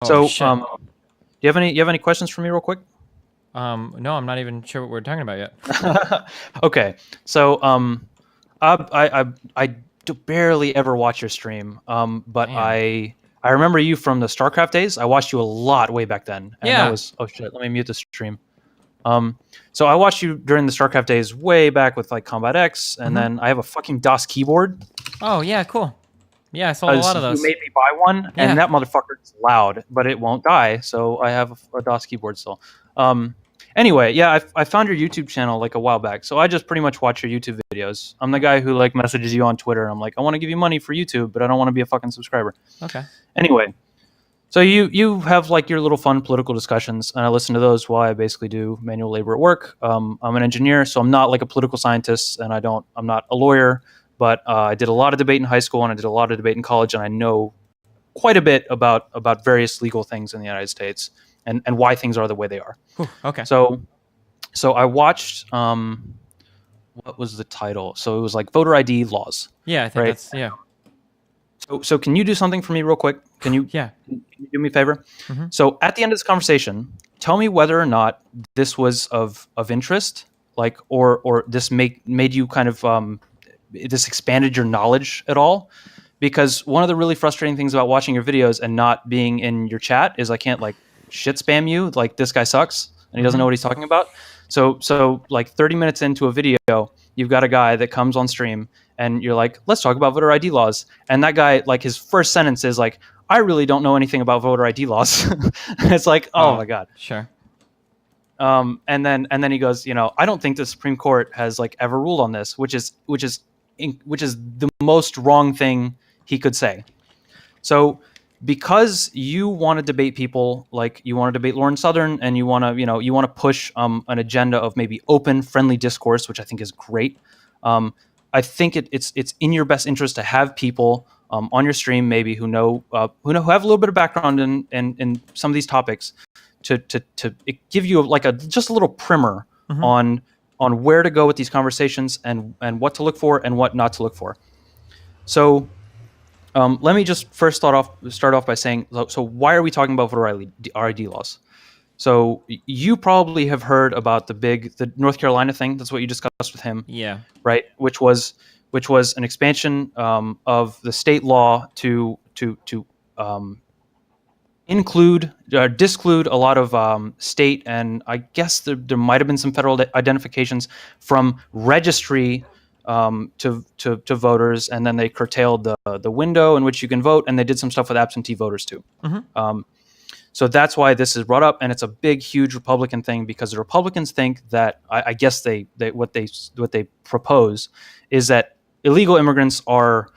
Oh So, shit. you have any questions for me, real quick? No, I'm not even sure what we're talking about yet. Okay. So, I barely ever watch your stream. But Damn. I remember you from the StarCraft days. I watched you a lot way back then, and that Yeah. was, oh shit. Let me mute the stream. So I watched you during the StarCraft days way back with like Combat X, and Mm-hmm. then I have a fucking DOS keyboard Oh yeah, cool. Yeah, I sold a because lot of you those. made me buy one, and Yeah. that motherfucker is loud, but it won't die. So I have a DOS keyboard still. Um, anyway, yeah, I found your YouTube channel like a while back, so I just pretty much watch your YouTube videos. I'm the guy who like messages you on Twitter. I'm like, I want to give you money for YouTube, but I don't want to be a fucking subscriber. Okay. Anyway, so you have like your little fun political discussions, and I listen to those while I basically do manual labor at work. I'm an engineer, so I'm not like a political scientist, and I'm not a lawyer, but I did a lot of debate in high school, and I did a lot of debate in college, and I know quite a bit about various legal things in the United States and why things are the way they are. Whew, okay. So I watched what was the title? So it was like voter ID laws, Yeah, I think right? that's yeah. So can you do something for me real quick? Yeah. Can you do me a favor? Mm-hmm. So at the end of this conversation, tell me whether or not this was of interest, like or this made you kind of this expanded your knowledge at all. Because one of the really frustrating things about watching your videos and not being in your chat is I can't like shit spam you like this guy sucks and he doesn't Mm-hmm. know what he's talking about. So like 30 minutes into a video, you've got a guy that comes on stream and you're like, let's talk about voter ID laws. And that guy, like his first sentence is like, I really don't know anything about voter ID laws. It's like, oh Oh, my God. sure. And then he goes, I don't think the Supreme Court has like ever ruled on this, which is the most wrong thing he could say. So because you want to debate people, like you want to debate Lauren Southern, and you want to push an agenda of maybe open, friendly discourse, which I think is great. I think it's in your best interest to have people on your stream maybe who have a little bit of background in some of these topics to give you like just a little primer Mm-hmm. on where to go with these conversations and what to look for and what not to look for. So let me just first start off by saying, so why are we talking about voter ID laws? So you probably have heard about the North Carolina thing. That's what you discussed with him, Yeah. right? Which was an expansion of the state law to disclude a lot of state, and I guess there might have been some federal identifications from registry to voters, and then they curtailed the window in which you can vote, and they did some stuff with absentee voters too. Mm-hmm. So that's why this is brought up, and it's a big, huge Republican thing because the Republicans think that I guess what they propose is that illegal immigrants are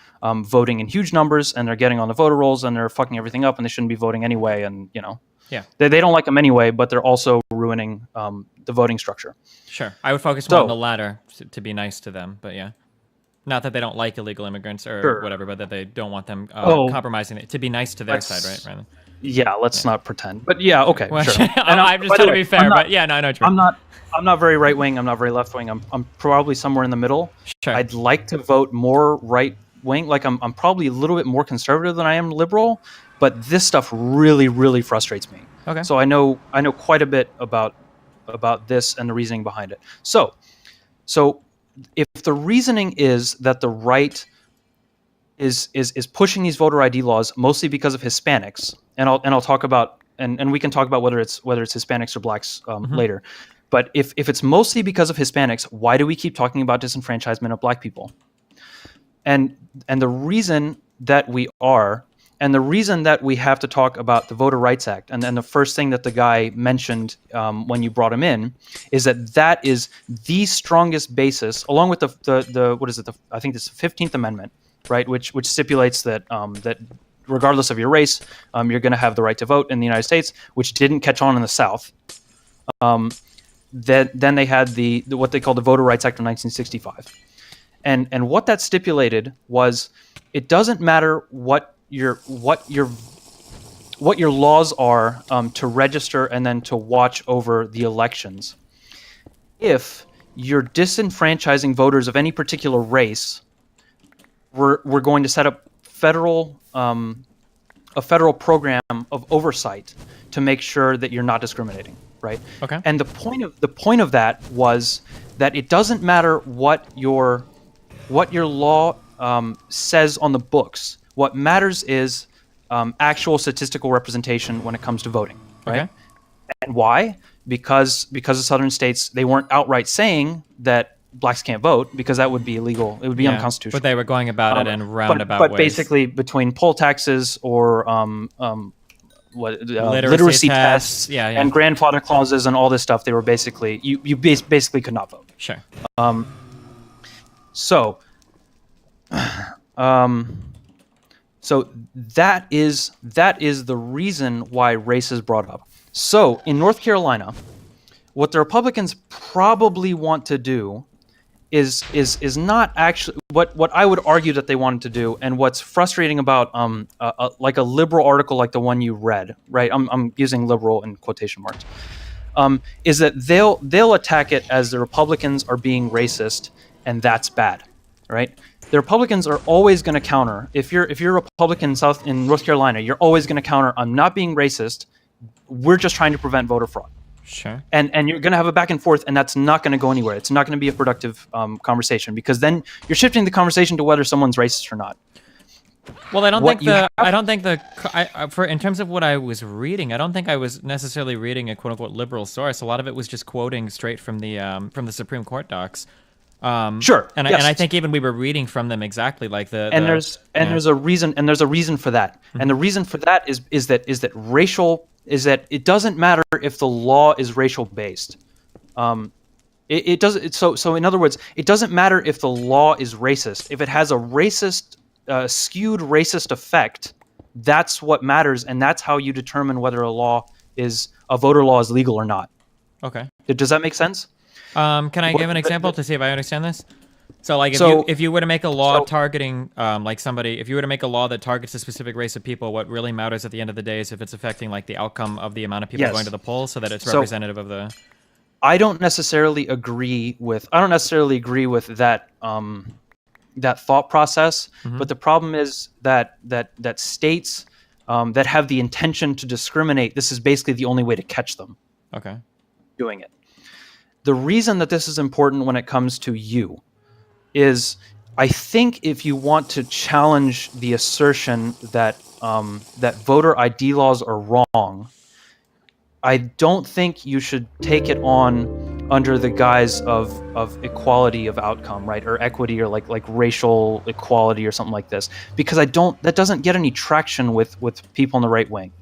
voting in huge numbers, and they're getting on the voter rolls, and they're fucking everything up, and they shouldn't be voting anyway, and Yeah. they don't like them anyway, but they're also ruining the voting structure. Sure. I would focus more on the So latter to be nice to them, but yeah. Not that they don't like illegal immigrants or sure. whatever, but that they don't want them Oh, compromising it. To be nice to their side, right, let's Brandon? yeah, let's Yeah. not pretend. But yeah, okay, Well, sure. I know, I'm just By the trying to way, be fair, but yeah, no, I know what you mean. I'm not very right wing. I'm not very left wing. I'm probably somewhere in the middle. Sure. I'd like to vote more right wing. Like I'm probably a little bit more conservative than I am liberal. But this stuff really, really frustrates me. Okay. So I know quite a bit about this and the reasoning behind it. So if the reasoning is that the right is pushing these voter ID laws mostly because of Hispanics, and I'll talk about and we can talk about whether it's Hispanics or blacks later. But if it's mostly because of Hispanics, why do we keep talking about disenfranchisement of black people? And the reason that we are, and the reason that we have to talk about the Voter Rights Act, and then the first thing that the guy mentioned when you brought him in, is that is the strongest basis, along with the what is it? I think it's the 15th Amendment, right? Which stipulates that that regardless of your race, you're going to have the right to vote in the United States, which didn't catch on in the South. Then they had the what they called the Voter Rights Act of 1965, and what that stipulated was it doesn't matter what your laws are to register and then to watch over the elections. If you're disenfranchising voters of any particular race, we're going to set up federal a federal program of oversight to make sure that you're not discriminating, right? Okay. And the point of that was that it doesn't matter what your law says on the books. What matters is actual statistical representation when it comes to voting, right? Okay. And why? Because the southern states, they weren't outright saying that blacks can't vote, because that would be illegal. It would be unconstitutional. But they were going about it in roundabout but ways. basically, between poll taxes or literacy tests and grandfather clauses and all this stuff, they were basically you basically could not vote. Sure. So that is the reason why race is brought up. So in North Carolina, what the Republicans probably want to do is not actually what I would argue that they wanted to do, and what's frustrating about like a liberal article like the one you read, right? I'm using liberal in quotation marks. Is that they'll attack it as the Republicans are being racist, and that's bad, right? The Republicans are always going to counter. If you're a Republican in North Carolina, you're always going to counter. I'm not being racist. We're just trying to prevent voter fraud. Sure. And you're going to have a back and forth, and that's not going to go anywhere. It's not going to be a productive conversation, because then you're shifting the conversation to whether someone's racist or not. Well, in terms of what I was reading, I don't think I was necessarily reading a quote unquote liberal source. A lot of it was just quoting straight from the Supreme Court docs. Sure. And I think even we were reading from them exactly like there's a reason for that. Mm-hmm. And the reason for that is that it doesn't matter if the law is racial based. So in other words, it doesn't matter if the law is racist. If it has a racist, skewed racist effect, that's what matters, and that's how you determine whether a voter law is legal or not. Okay. Does that make sense? Can I give an example to see if I understand this? So, like, if you were to make a law targeting, if you were to make a law that targets a specific race of people, what really matters at the end of the day is if it's affecting, like, the outcome of the amount of people going to the polls, so that it's representative of the. I don't necessarily agree with that that thought process, mm-hmm. But the problem is that states that have the intention to discriminate, this is basically the only way to catch them. Okay. Doing it. The reason that this is important when it comes to you is, I think if you want to challenge the assertion that that voter ID laws are wrong, I don't think you should take it on under the guise of equality of outcome, right, or equity, or like racial equality or something like this, because that doesn't get any traction with people in the right wing.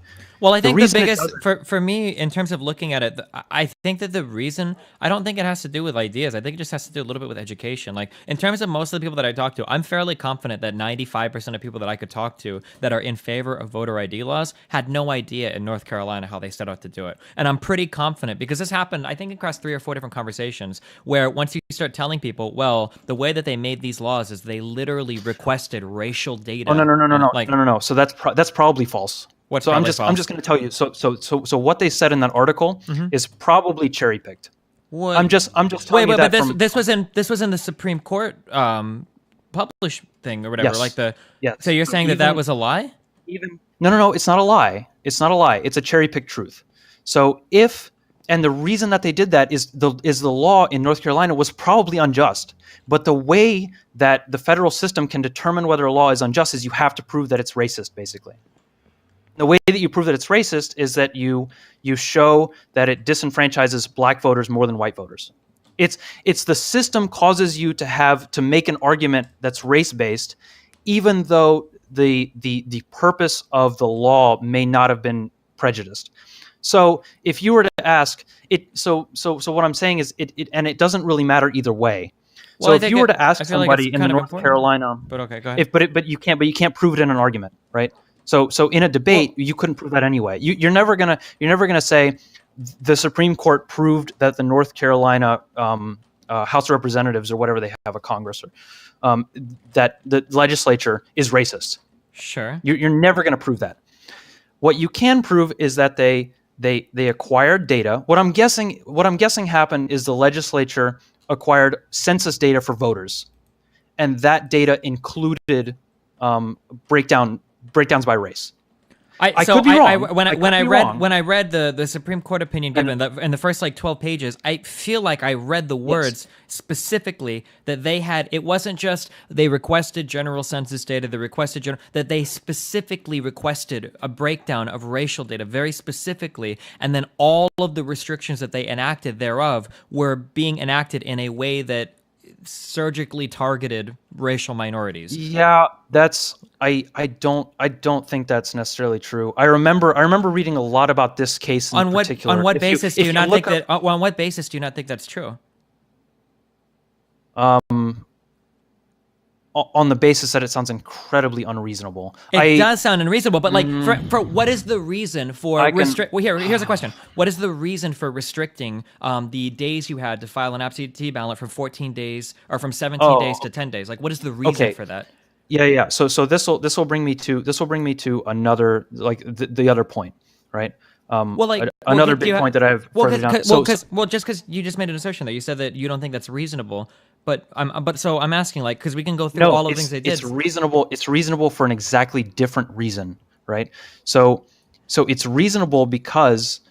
Well, I think the biggest, for me, in terms of looking at it, I think that the reason, I don't think it has to do with ideas. I think it just has to do a little bit with education. Like, in terms of most of the people that I talk to, I'm fairly confident that 95% of people that I could talk to that are in favor of voter ID laws had no idea in North Carolina how they set out to do it. And I'm pretty confident, because this happened, I think, across 3 or 4 different conversations, where once you start telling people, well, the way that they made these laws is they literally requested racial data. Oh, no. So that's probably false. I'm just going to tell you. So what they said in that article, mm-hmm. is probably cherry picked. What? I'm just telling you that. But this was in the Supreme Court published thing or whatever. Yes. So you're saying that was a lie? No. It's not a lie. It's not a lie. It's a cherry picked truth. So and the reason that they did that is the law in North Carolina was probably unjust. But the way that the federal system can determine whether a law is unjust is you have to prove that it's racist, basically. The way that you prove that it's racist is that you show that it disenfranchises black voters more than white voters. It's the system causes you to make an argument that's race-based, even though the purpose of the law may not have been prejudiced. So if you were to ask it, so what I'm saying is it doesn't really matter either way. Well, so if you were to ask somebody in North Carolina, but okay, go ahead. But you can't prove it in an argument, right? So in a debate, you couldn't prove that anyway. You're never gonna say the Supreme Court proved that the North Carolina House of Representatives, or whatever they have, a Congress, or that the legislature is racist. Sure. You're never gonna prove that. What you can prove is that they acquired data. What I'm guessing happened is the legislature acquired census data for voters, and that data included breakdowns by race. I could be wrong. When I read the Supreme Court opinion given in the first like 12 pages, I feel like I read the words specifically that they had. It wasn't just they requested general census data, that they specifically requested a breakdown of racial data very specifically, and then all of the restrictions that they enacted thereof were being enacted in a way that surgically targeted racial minorities. Yeah, that's I don't think that's necessarily true. I remember reading a lot about this case in particular. On what basis do you not think that? On what basis do you not think that's true? On the basis that it sounds incredibly unreasonable. It does sound unreasonable, but like, for what is the reason for restrict? Well, here's a question: what is the reason for restricting the days you had to file an absentee ballot from 14 days or from 17 days to 10 days? Like, what is the reason for that? Yeah. So this will bring me to another, like, the other point, right? Another big point that I've just because you just made an assertion that you said that you don't think that's reasonable. But I'm asking, like, because we can go through all of the things they did. It's reasonable. It's reasonable for an exactly different reason, right? So it's reasonable because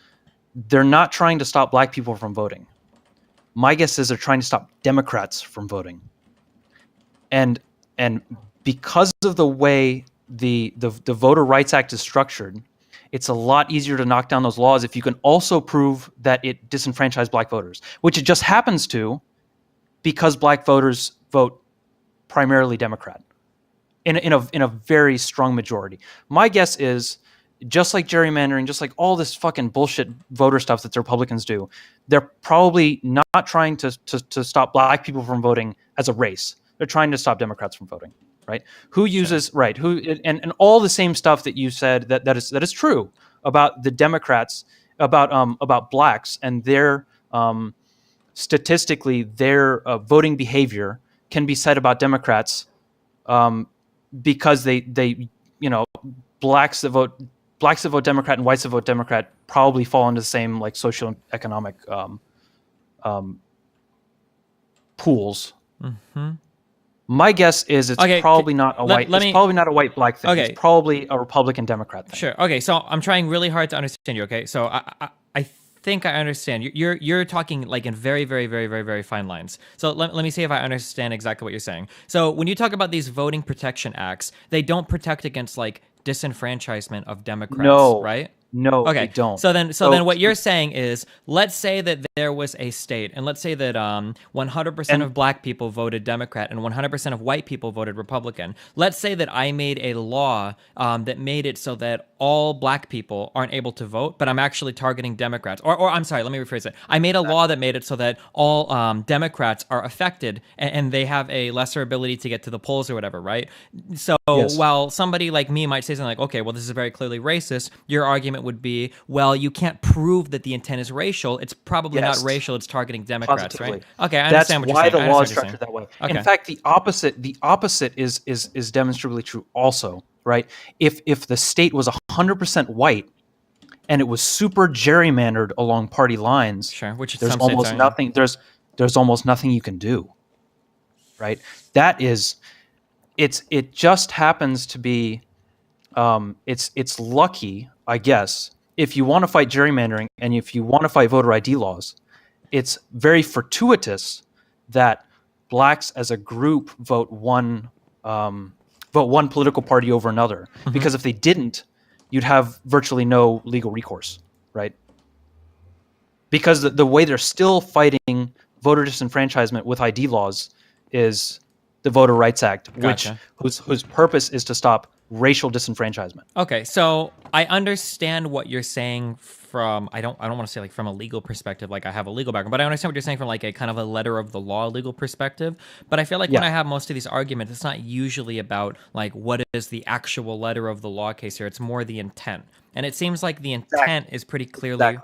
they're not trying to stop black people from voting. My guess is they're trying to stop Democrats from voting. And because of the way the Voter Rights Act is structured, it's a lot easier to knock down those laws if you can also prove that it disenfranchised black voters, which it just happens to, because black voters vote primarily Democrat in a very strong majority. My guess is, just like gerrymandering, just like all this fucking bullshit voter stuff that the Republicans do, they're probably not trying to stop black people from voting as a race. They're trying to stop Democrats from voting, right? And all the same stuff that you said that is true about the Democrats, about blacks and their statistically their voting behavior can be said about Democrats, because they blacks that vote Democrat and whites that vote Democrat probably fall into the same, like, socioeconomic pools. Mm-hmm. My guess is it's probably not a white black thing. It's probably a Republican Democrat thing. Sure. Okay. So I'm trying really hard to understand you. Okay. So I think I understand. You're talking like in very, very, very, very, very fine lines. So let me see if I understand exactly what you're saying. So when you talk about these voting protection acts, they don't protect against, like, disenfranchisement of Democrats, right? No, okay. they don't. So then what you're saying is, let's say that there was a state, and let's say that 100% of black people voted Democrat and 100% of white people voted Republican. Let's say that I made a law that made it so that all black people aren't able to vote, but I'm actually targeting Democrats. Or I'm sorry, let me rephrase it. I made a law that made it so that all Democrats are affected and they have a lesser ability to get to the polls or whatever, right? So while somebody like me might say something like, okay, well, this is very clearly racist, your argument would be, well, you can't prove that the intent is racial. It's probably not racial. It's targeting Democrats, positively. Right? Okay, I understand what you're saying. That's why the law is structured that way. Okay. In fact, the opposite is demonstrably true also, right? If the state was 100% white and it was super gerrymandered along party lines, sure, which there's almost nothing. There's almost nothing you can do, right? That is, it just happens to be, it's lucky, I guess, if you want to fight gerrymandering and if you want to fight voter ID laws, it's very fortuitous that blacks as a group vote one political party over another. Mm-hmm. Because if they didn't, you'd have virtually no legal recourse, right? Because the way they're still fighting voter disenfranchisement with ID laws is the Voter Rights Act, whose purpose is to stop racial disenfranchisement. Okay, so I understand what you're saying from, I don't want to say like from a legal perspective, like I have a legal background, but I understand what you're saying from like a kind of a letter of the law legal perspective. But I feel like when I have most of these arguments, it's not usually about like what is the actual letter of the law case here. It's more the intent. And it seems like the intent is pretty clearly...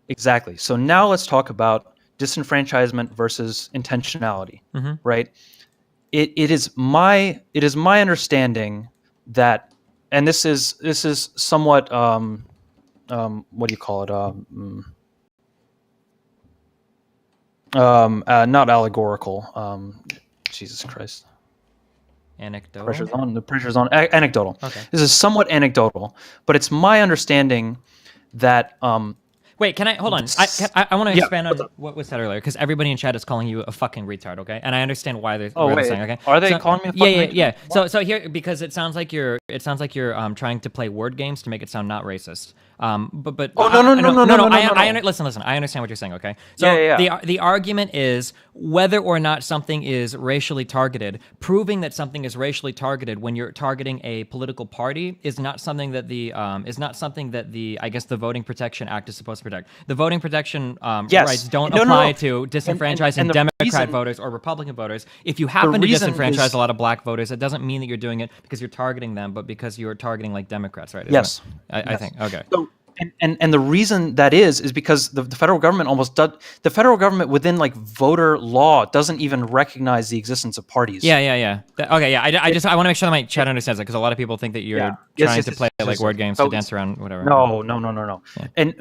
Exactly. So now let's talk about disenfranchisement versus intentionality, right? It is my understanding that, and this is somewhat what do you call it? Not allegorical. Jesus Christ. Anecdotal. The pressure's on. Anecdotal. Okay. This is somewhat anecdotal, but it's my understanding that Wait, can I hold on? I want to Yeah, expand on what's up? what was said earlier because everybody in chat is calling you a fucking retard. Okay, and I understand why they're Oh, what they're wait. saying. Okay, Are they calling me a fucking retard? yeah. So here because it sounds like you're trying to play word games to make it sound not racist. But Oh, no. Listen. I understand what you're saying. Okay, so Yeah. the argument is whether or not something is racially targeted. Proving that something is racially targeted when you're targeting a political party is not something that the I guess the Voting Protection Act is supposed to protect. The voting protection Yes. rights don't No. apply to disenfranchising and the Democrat reason- voters or Republican voters. If you happen to reason disenfranchise is- a lot of black voters, it doesn't mean that you're doing it because you're targeting them, but because you're targeting like Democrats, right? Isn't Yes. it? I think. Okay. So, and the reason that is because the federal government the federal government within like voter law doesn't even recognize the existence of parties. Yeah. Okay, yeah. I want to make sure that my chat understands that because a lot of people think that you're Yeah. trying to play Yes. like word games So to dance around whatever. No. Yeah. And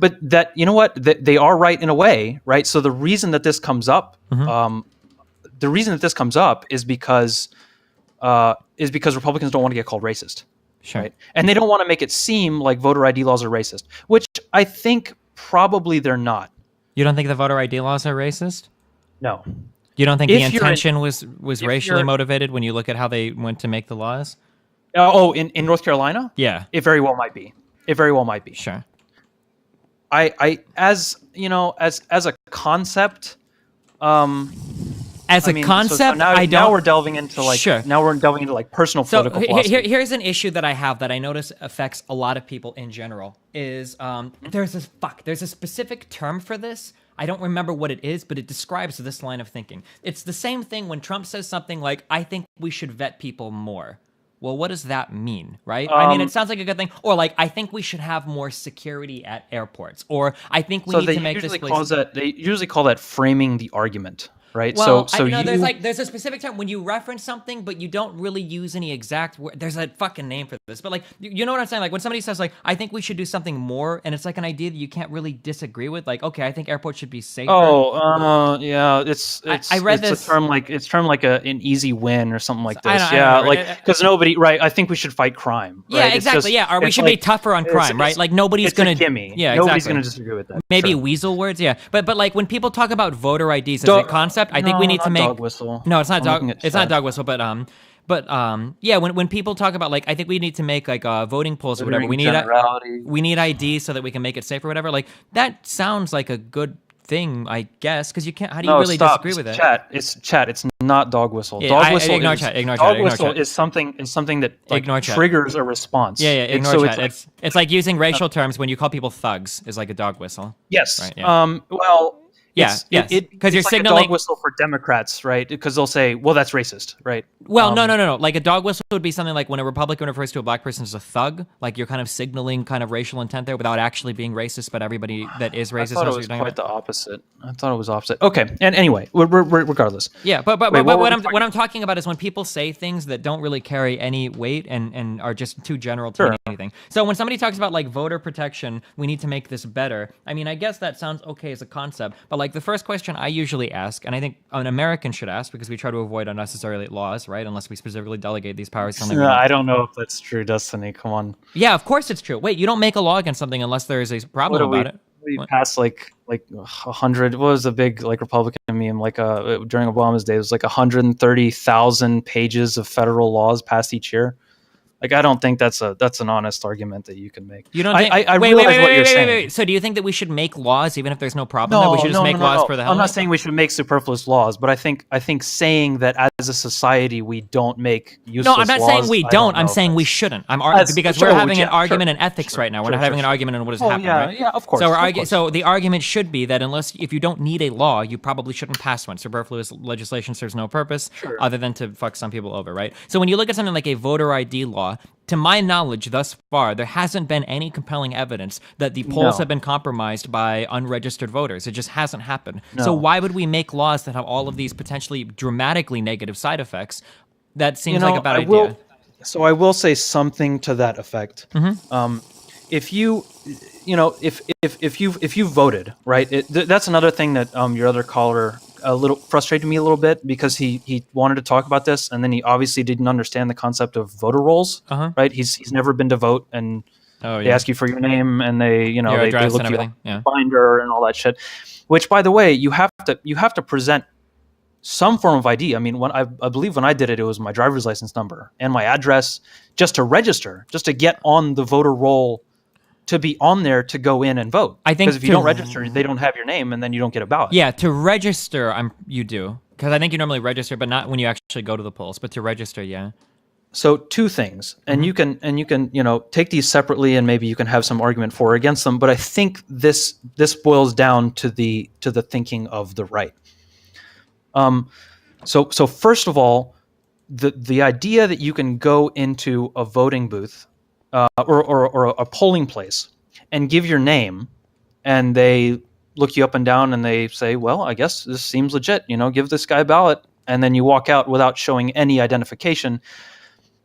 but that you know what they are right in a way, right? So the reason that this comes up, is because Republicans don't want to get called racist. Sure. Right? And they don't want to make it seem like voter ID laws are racist, which I think probably they're not. You don't think the voter ID laws are racist? No. You don't think If the you're in- intention was racially you're- motivated when you look at how they went to make the laws? In North Carolina? Yeah. It very well might be. Sure. I as you know, as a concept, As a concept, now, I don't. Now we're personal So political philosophy. here's an issue that I have that I notice affects a lot of people in general. Is there's a specific term for this. I don't remember what it is, but it describes this line of thinking. It's the same thing when Trump says something like, "I think we should vet people more." Well, what does that mean, right? I mean, it sounds like a good thing. Or like, I think we should have more security at airports. Or I think we need to make this place. They usually call that framing the argument, right? Well, there's a specific term when you reference something, but you don't really use any exact word. There's a fucking name for this, but like, you know what I'm saying? Like when somebody says like, I think we should do something more, and it's like an idea that you can't really disagree with. Like, okay, I think airports should be safer. Yeah, it's I read it's this- a term like an easy win or something like this. I don't know, like because nobody, right? I think we should fight crime. Yeah, right? It's exactly. just- Or we it's should be like- tougher on crime, right? Like nobody's it's gonna. a gimme. Yeah, Nobody's exactly. gonna disagree with that. Maybe Sure. weasel words, yeah. But like when people talk about voter IDs as a concept, I think we need to make dog whistle. No, it's not I'm dog. looking at It's not chat. dog whistle, but yeah. When people talk about like, I think we need to make like voting polls or whatever. We need ID so that we can make it safe or whatever. Like that sounds like a good thing, I guess, because you can't. How do you really disagree with it? Chat. It's not dog whistle. Yeah, Dog whistle. ignore is, chat. Ignore dog chat. whistle Ignore chat. is something that like, Ignore chat. triggers a response. Yeah. Ignore so chat. It's like using racial terms when you call people thugs is like a dog whistle. Yes. Right, yeah. Well. Yes, because you're it's like signaling a dog whistle for Democrats, right? Because they'll say, "Well, that's racist," right? Well, no. Like a dog whistle would be something like when a Republican refers to a black person as a thug, like you're kind of signaling kind of racial intent there without actually being racist, but everybody that is racist I thought knows it what was you're talking quite about. the opposite. I thought it was opposite. Okay, and anyway, regardless. Yeah, but Wait, what were what we I'm talking- what I'm talking about is when people say things that don't really carry any weight and are just too general to Sure. mean anything. So when somebody talks about like voter protection, we need to make this better. I mean, I guess that sounds okay as a concept, but like the first question I usually ask, and I think an American should ask because we try to avoid unnecessary laws, right? Unless we specifically delegate these powers to something. I don't know if that's true, Destiny. Come on. Yeah, of course it's true. Wait, you don't make a law against something unless there is a problem about it. We What? passed like 100. What was the big like Republican meme? Like during Obama's day, it was like 130,000 pages of federal laws passed each year. Like I don't think that's an honest argument that you can make. You don't think? I wait, realize what you're saying. wait. So do you think that we should make laws even if there's no problem? That we should just make laws for the hell I'm of not it? saying we should make superfluous laws, but I think saying that as a society we don't make useless No, laws. I'm not saying we I don't. I'm know saying if we that's- shouldn't. Because Sure, we're having an yeah, argument sure, in ethics right now. We're sure, not having sure, an argument on what has Oh, happened, yeah, right? yeah, of course. So of course. so the argument should be that if you don't need a law, you probably shouldn't pass one. Superfluous legislation serves no purpose other than to fuck some people over, right? So when you look at something like a voter ID law, to my knowledge, thus far, there hasn't been any compelling evidence that the polls No. have been compromised by unregistered voters. It just hasn't happened. No. So why would we make laws that have all of these potentially dramatically negative side effects? That seems like a bad idea. I will say something to that effect. Mm-hmm. If you voted, right? That's another thing that your other caller frustrated me a little bit because he wanted to talk about this, and then he obviously didn't understand the concept of voter rolls. Right? He's never been to vote, and they ask you for your name, and they your they address look and you everything. up, Yeah. binder and all that shit. Which, by the way, you have to present some form of ID. I mean, when I believe when I did it, it was my driver's license number and my address just to register, just to get on the voter roll, to be on there to go in and vote. I think because if you don't register, they don't have your name, and then you don't get a ballot. Yeah, to register, you do, because I think you normally register, but not when you actually go to the polls. But to register, yeah. So two things, and you can take these separately, and maybe you can have some argument for or against them. But I think this boils down to the thinking of the right. So first of all, the idea that you can go into a voting booth or a polling place and give your name, and they look you up and down and they say, well, I guess this seems legit, give this guy a ballot, and then you walk out without showing any identification.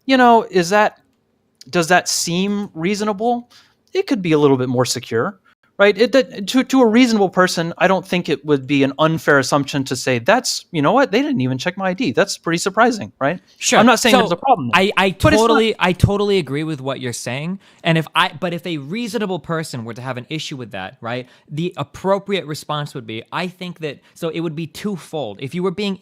Does that seem reasonable? It could be a little bit more secure. Right? To a reasonable person, I don't think it would be an unfair assumption to say that's, what, they didn't even check my ID. That's pretty surprising, right? Sure. I'm not saying there's a problem. I totally agree with what you're saying. And if a reasonable person were to have an issue with that, right, the appropriate response would be, I think that, so it would be twofold. If you were being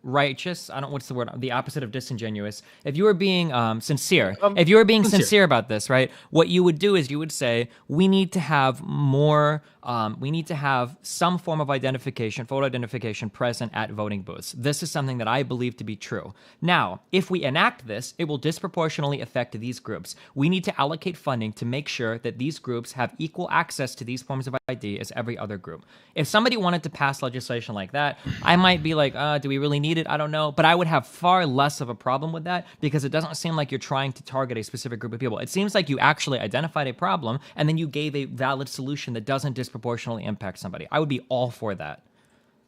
righteous, what's the word? The opposite of disingenuous. If you were being sincere, if you were being sincere about this, right? What you would do is you would say, we need to have more. We need to have some form of identification, photo identification, present at voting booths. This is something that I believe to be true. Now, if we enact this, it will disproportionately affect these groups. We need to allocate funding to make sure that these groups have equal access to these forms of ID as every other group. If somebody wanted to pass legislation like that, I might be like, do we really need it? I don't know. But I would have far less of a problem with that, because it doesn't seem like you're trying to target a specific group of people. It seems like you actually identified a problem, and then you gave a valid solution that doesn't disproportionately impact somebody. I would be all for that.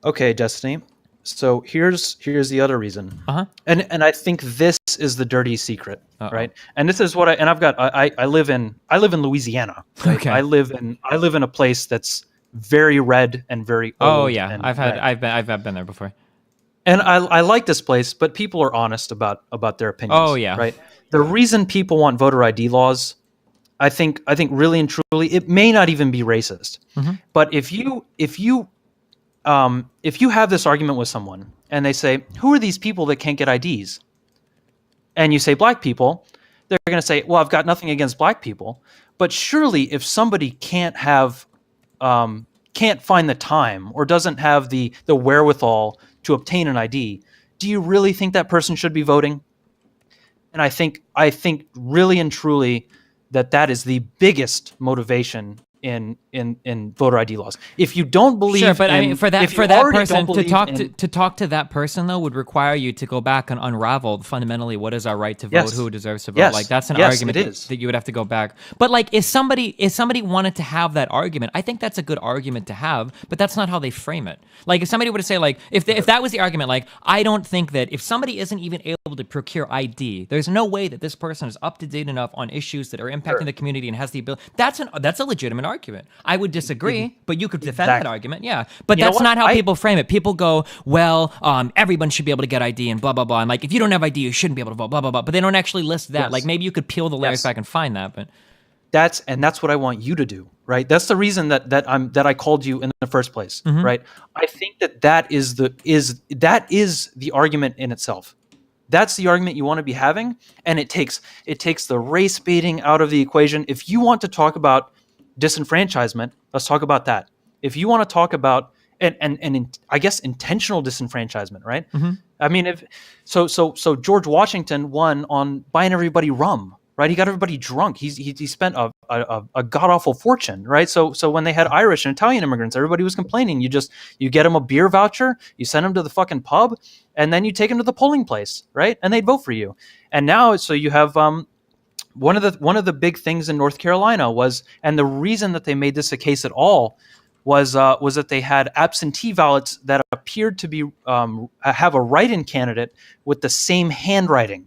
Okay, Destiny. So here's the other reason. And I think this is the dirty secret, right? And this is what I live in Louisiana. Right? Okay. I live in a place that's very red and very old. Oh yeah, I've been there before. And I like this place, but people are honest about their opinions. Oh yeah. Right. The reason people want voter ID laws, I think really and truly, it may not even be racist. But if you have this argument with someone and they say, who are these people that can't get IDs? And you say black people, they're going to say, well, I've got nothing against black people, but surely if somebody can't find the time or doesn't have the wherewithal to obtain an ID, do you really think that person should be voting? And I think really and truly that is the biggest motivation in voter ID laws. If you don't believe, sure, but I mean, for that person to talk to that person though would require you to go back and unravel fundamentally what is our right to vote, yes. who deserves to vote. Yes. Like that's an yes, argument that you would have to go back. But like, if somebody wanted to have that argument, I think that's a good argument to have. But that's not how they frame it. Like if somebody were to say like, if that was the argument, like I don't think that if somebody isn't even able to procure ID, there's no way that this person is up to date enough on issues that are impacting the community and has the ability. That's a legitimate argument. I would disagree, but you could defend that argument, yeah. But that's not how people frame it. People go, well, everyone should be able to get ID and blah, blah, blah. And like, if you don't have ID, you shouldn't be able to vote, blah, blah, blah. But they don't actually list that. Yes. Like maybe you could peel the layers back and find that, but... That's what I want you to do, right? That's the reason that I called you in the first place, right? I think that is the argument in itself. That's the argument you want to be having, and it takes the race baiting out of the equation. If you want to talk about disenfranchisement, let's talk about that. If you want to talk about and I guess intentional disenfranchisement, right? I mean, so George Washington won on buying everybody rum, right? He got everybody drunk. He spent a god awful fortune, right? So when they had Irish and Italian immigrants, everybody was complaining. You get them a beer voucher, you send them to the fucking pub, and then you take them to the polling place, right? And they'd vote for you. And now, so you have one of the big things in North Carolina was, and the reason that they made this a case at all was that they had absentee ballots that appeared to be have a write-in candidate with the same handwriting,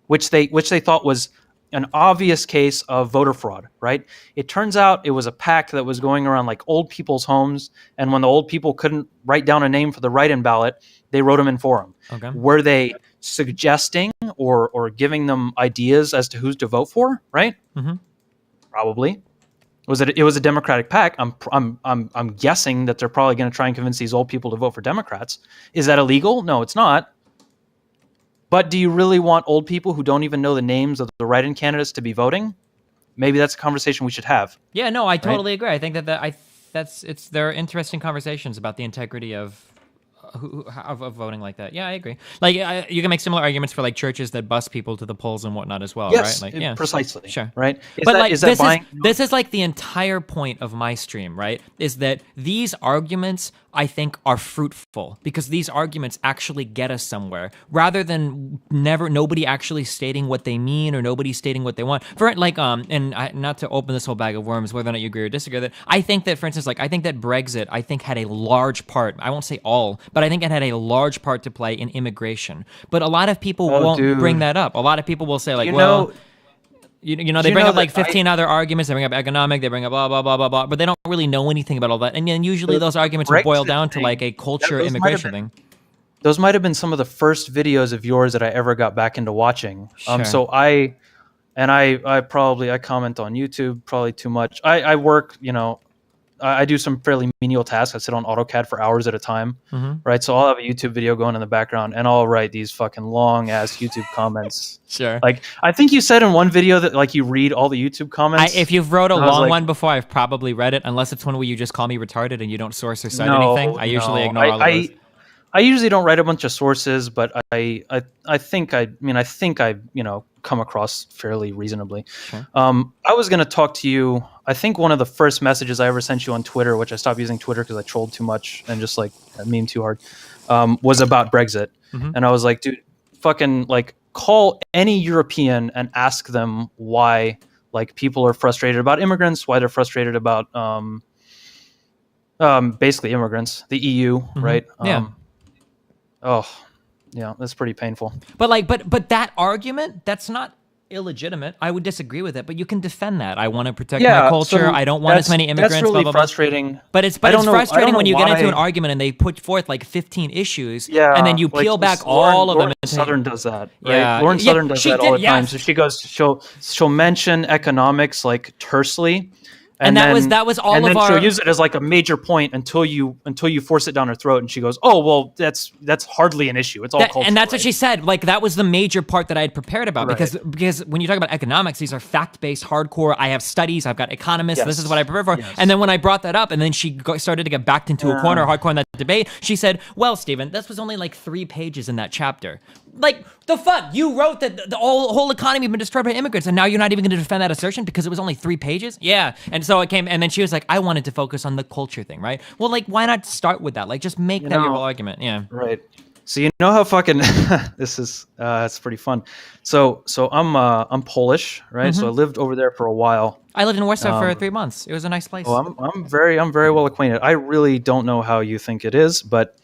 which they thought was an obvious case of voter fraud, right? It turns out it was a pack that was going around like old people's homes, and when the old people couldn't write down a name for the write-in ballot, they wrote them in for them. Okay. Were they suggesting or giving them ideas as to who's to vote for? Right? Mm-hmm. Probably. It was a Democratic pack. I'm guessing that they're probably going to try and convince these old people to vote for Democrats. Is that illegal? No, it's not. But do you really want old people who don't even know the names of the write-in candidates to be voting? Maybe that's a conversation we should have. Yeah, no, I totally agree. I think they're interesting conversations about the integrity of voting like that. Yeah, I agree. Like you can make similar arguments for like churches that bus people to the polls and whatnot as well, yes, right? Like, yeah, precisely. Sure. Right. This is like the entire point of my stream, right? Is that these arguments I think are fruitful because these arguments actually get us somewhere rather than nobody actually stating what they mean or nobody stating what they want. For like not to open this whole bag of worms, whether or not you agree or disagree with it, I think that, for instance, like I think that Brexit had a large part. I won't say all, but I think it had a large part to play in immigration. But a lot of people won't bring that up. A lot of people will say like, they bring up like 15 other arguments. They bring up economic. They bring up blah, blah, blah, blah, blah. But they don't really know anything about all that. And then usually those arguments will boil down to like a culture immigration thing. Those might have been some of the first videos of yours that I ever got back into watching. Sure. So I comment on YouTube probably too much. I work, I do some fairly menial tasks. I sit on AutoCAD for hours at a time, right? So I'll have a YouTube video going in the background, and I'll write these fucking long ass YouTube comments. Sure. Like I think you said in one video that like you read all the YouTube comments. If you've wrote a long one before, I've probably read it, unless it's one where you just call me retarded and you don't source or cite anything. I usually ignore all of those. I usually don't write a bunch of sources, but I think I come across fairly reasonably. Sure. I was going to talk to you. I think one of the first messages I ever sent you on Twitter, which I stopped using Twitter because I trolled too much and just like meme too hard, was about Brexit. And I was like, dude, fucking like call any European and ask them why like people are frustrated about immigrants, why they're frustrated about basically immigrants, the EU, right? Oh, yeah, that's pretty painful. But that argument, that's not illegitimate. I would disagree with it, but you can defend that. I want to protect my culture. So I don't want as many immigrants. That's really blah, blah, blah. frustrating. But it's frustrating when you get into an argument and they put forth like 15 issues, and then you peel back all of them. Lauren Southern does that, right? Yeah. Lauren Southern does that all the time. Yes. So she'll mention economics like tersely. And that was all of our. She'll use it as like a major point until you force it down her throat, and she goes, "Oh well, that's hardly an issue. It's all culture." And that's what she said. Like that was the major part that I had prepared about because when you talk about economics, these are fact-based, hardcore. I have studies. I've got economists. Yes. This is what I prepare for. Yes. And then when I brought that up, and then she started to get backed into a corner, hardcore in that debate. She said, "Well, Stephen, this was only like 3 pages in that chapter." Like the fuck, you wrote that the whole economy had been destroyed by immigrants, and now you're not even going to defend that assertion because it was only 3 pages. Yeah, and so it came, and then she was like, "I wanted to focus on the culture thing, right?" Well, like, why not start with that? Like, just make that your whole argument. Yeah, right. So you know how fucking this is it's pretty fun. So I'm Polish, right? So I lived over there for a while. I lived in Warsaw for 3 months. It was a nice place. Well, I'm very well acquainted. I really don't know how you think it is, but.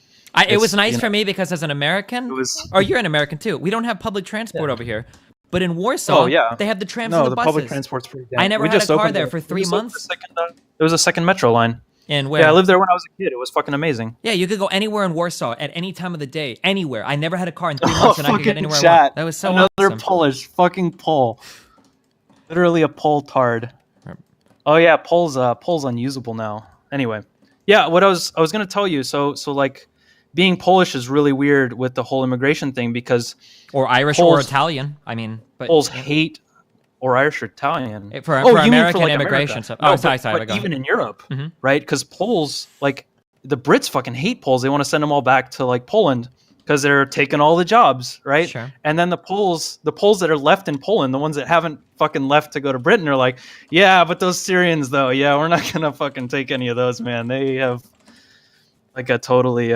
It was nice for me because as an American, or you're an American too, we don't have public transport over here. But in Warsaw, they have the trams and the buses. Public transport's pretty damn. I never had a car there for 3 months. There was a second metro line. And where? Yeah, I lived there when I was a kid. It was fucking amazing. Yeah, you could go anywhere in Warsaw at any time of the day, anywhere. I never had a car in 3 months, and I could get anywhere I want. That was so awesome. Another Polish fucking Pole. Literally a Pole tard. Oh yeah, Pole's unusable now. Anyway, yeah, what I was gonna tell you. So like. Being Polish is really weird with the whole immigration thing because or Irish or Italian. I mean, but Poles hate or Irish or Italian for American immigration stuff. No, sorry. But even in Europe, right? Because Poles, like the Brits, fucking hate Poles. They want to send them all back to like Poland because they're taking all the jobs, right? Sure. And then the Poles that are left in Poland, the ones that haven't fucking left to go to Britain, are like, yeah, but those Syrians though, yeah, we're not gonna fucking take any of those, man. They have like a totally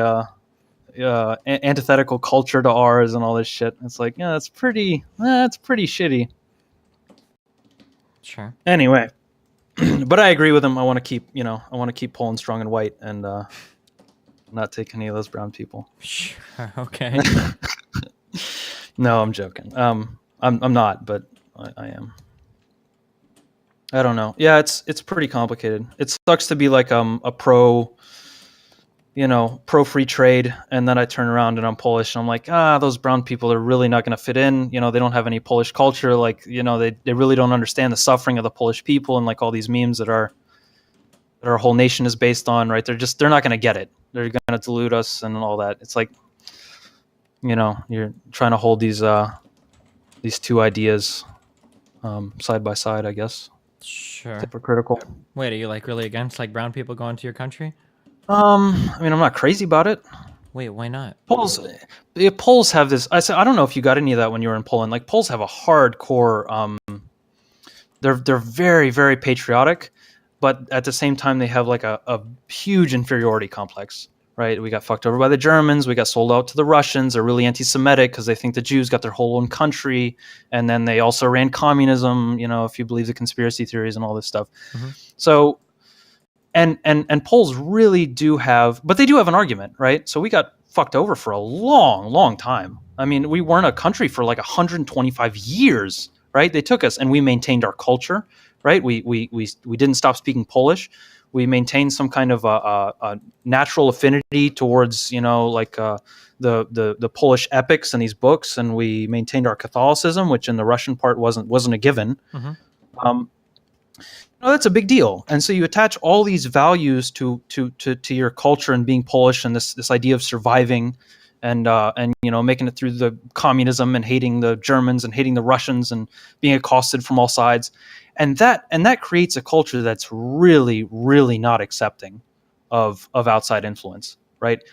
antithetical culture to ours and all this shit. It's like, yeah, that's pretty shitty. Sure. Anyway, but I agree with him. I want to keep Poland strong and white and not take any of those brown people. Sure. Okay. No, I'm joking. I'm not, but I am. I don't know. Yeah, it's pretty complicated. It sucks to be like a pro, pro free trade, and then I turn around and I'm Polish, and I'm like, those brown people are really not going to fit in. They don't have any Polish culture. Like, they really don't understand the suffering of the Polish people, and like all these memes that our whole nation is based on, right? They're not going to get it. They're going to delude us and all that. It's like, you're trying to hold these two ideas side by side, I guess. Sure. Hypocritical. Wait, are you like really against like brown people going to your country? I mean, I'm not crazy about it. Wait, why not? Poles have this. I don't know if you got any of that when you were in Poland. Like, Poles have a hardcore. They're very, very patriotic, but at the same time they have like a huge inferiority complex. Right? We got fucked over by the Germans. We got sold out to the Russians. They're really anti-Semitic because they think the Jews got their whole own country, and then they also ran communism. If you believe the conspiracy theories and all this stuff. Mm-hmm. So. And Poles really do have, but they do have an argument, right? So we got fucked over for a long, long time. I mean, we weren't a country for like 125 years, right? They took us, and we maintained our culture, right? We didn't stop speaking Polish. We maintained some kind of a natural affinity towards, the Polish epics and these books, and we maintained our Catholicism, which in the Russian part wasn't a given. Mm-hmm. That's a big deal. And so you attach all these values to your culture and being Polish, and this idea of surviving and making it through the communism and hating the Germans and hating the Russians and being accosted from all sides. And that creates a culture that's really, really not accepting of outside influence, right?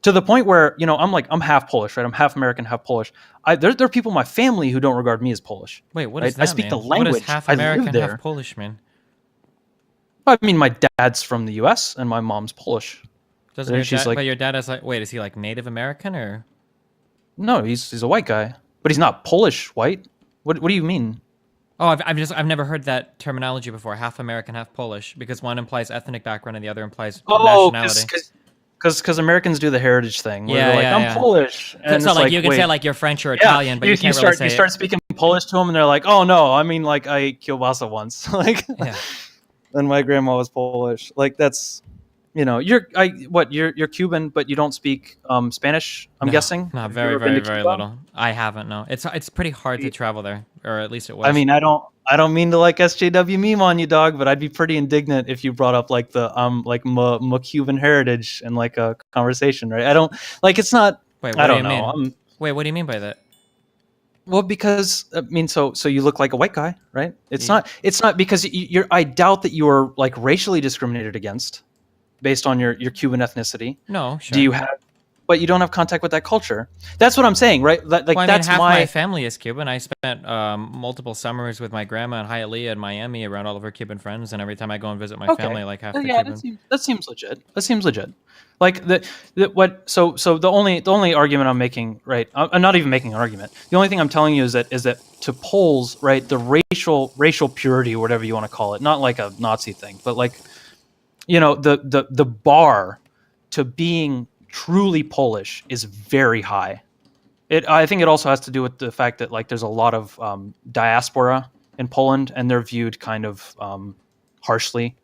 To the point where, I'm half Polish, right? I'm half American, half Polish. There are people in my family who don't regard me as Polish. Wait, what is that, I speak the language. What is half American, half Polish mean? I mean, my dad's from the U.S. and my mom's Polish. But your dad is like, wait, is he like Native American or? No, he's a white guy, but he's not Polish white. What do you mean? Oh, I've never heard that terminology before. Half American, half Polish, because one implies ethnic background and the other implies nationality. Because Americans do the heritage thing. Where they're like, I'm Polish. And so like you can say like you're French or Italian, but you can't really say. You start speaking Polish to them, and they're like, oh no, I mean like I ate kielbasa once, like. Yeah. And my grandma was Polish. Like that's, you're Cuban, but you don't speak Spanish. I'm guessing. No, very, very, very little. I haven't. No, it's pretty hard to travel there, or at least it was. I mean, I don't mean to like SJW meme on you, dog, but I'd be pretty indignant if you brought up like the my Cuban heritage in like a conversation, right? I don't like. It's not. Wait, what do you mean? Wait, what do you mean by that? Well, because I mean, so you look like a white guy, right? It's not because I doubt that you are like racially discriminated against based on your Cuban ethnicity. No, sure. Do you have? But you don't have contact with that culture. That's what I'm saying, right? That's half my family is Cuban. I spent multiple summers with my grandma in Hialeah in Miami around all of her Cuban friends, and every time I go and visit my family, like half the Cuban. That seems legit. Like so the only argument I'm making, right? I'm not even making an argument. The only thing I'm telling you is that to Poles, right, the racial purity or whatever you want to call it, not like a Nazi thing, but like, the bar to being truly Polish is very high. I think it also has to do with the fact that like there's a lot of diaspora in Poland, and they're viewed kind of harshly,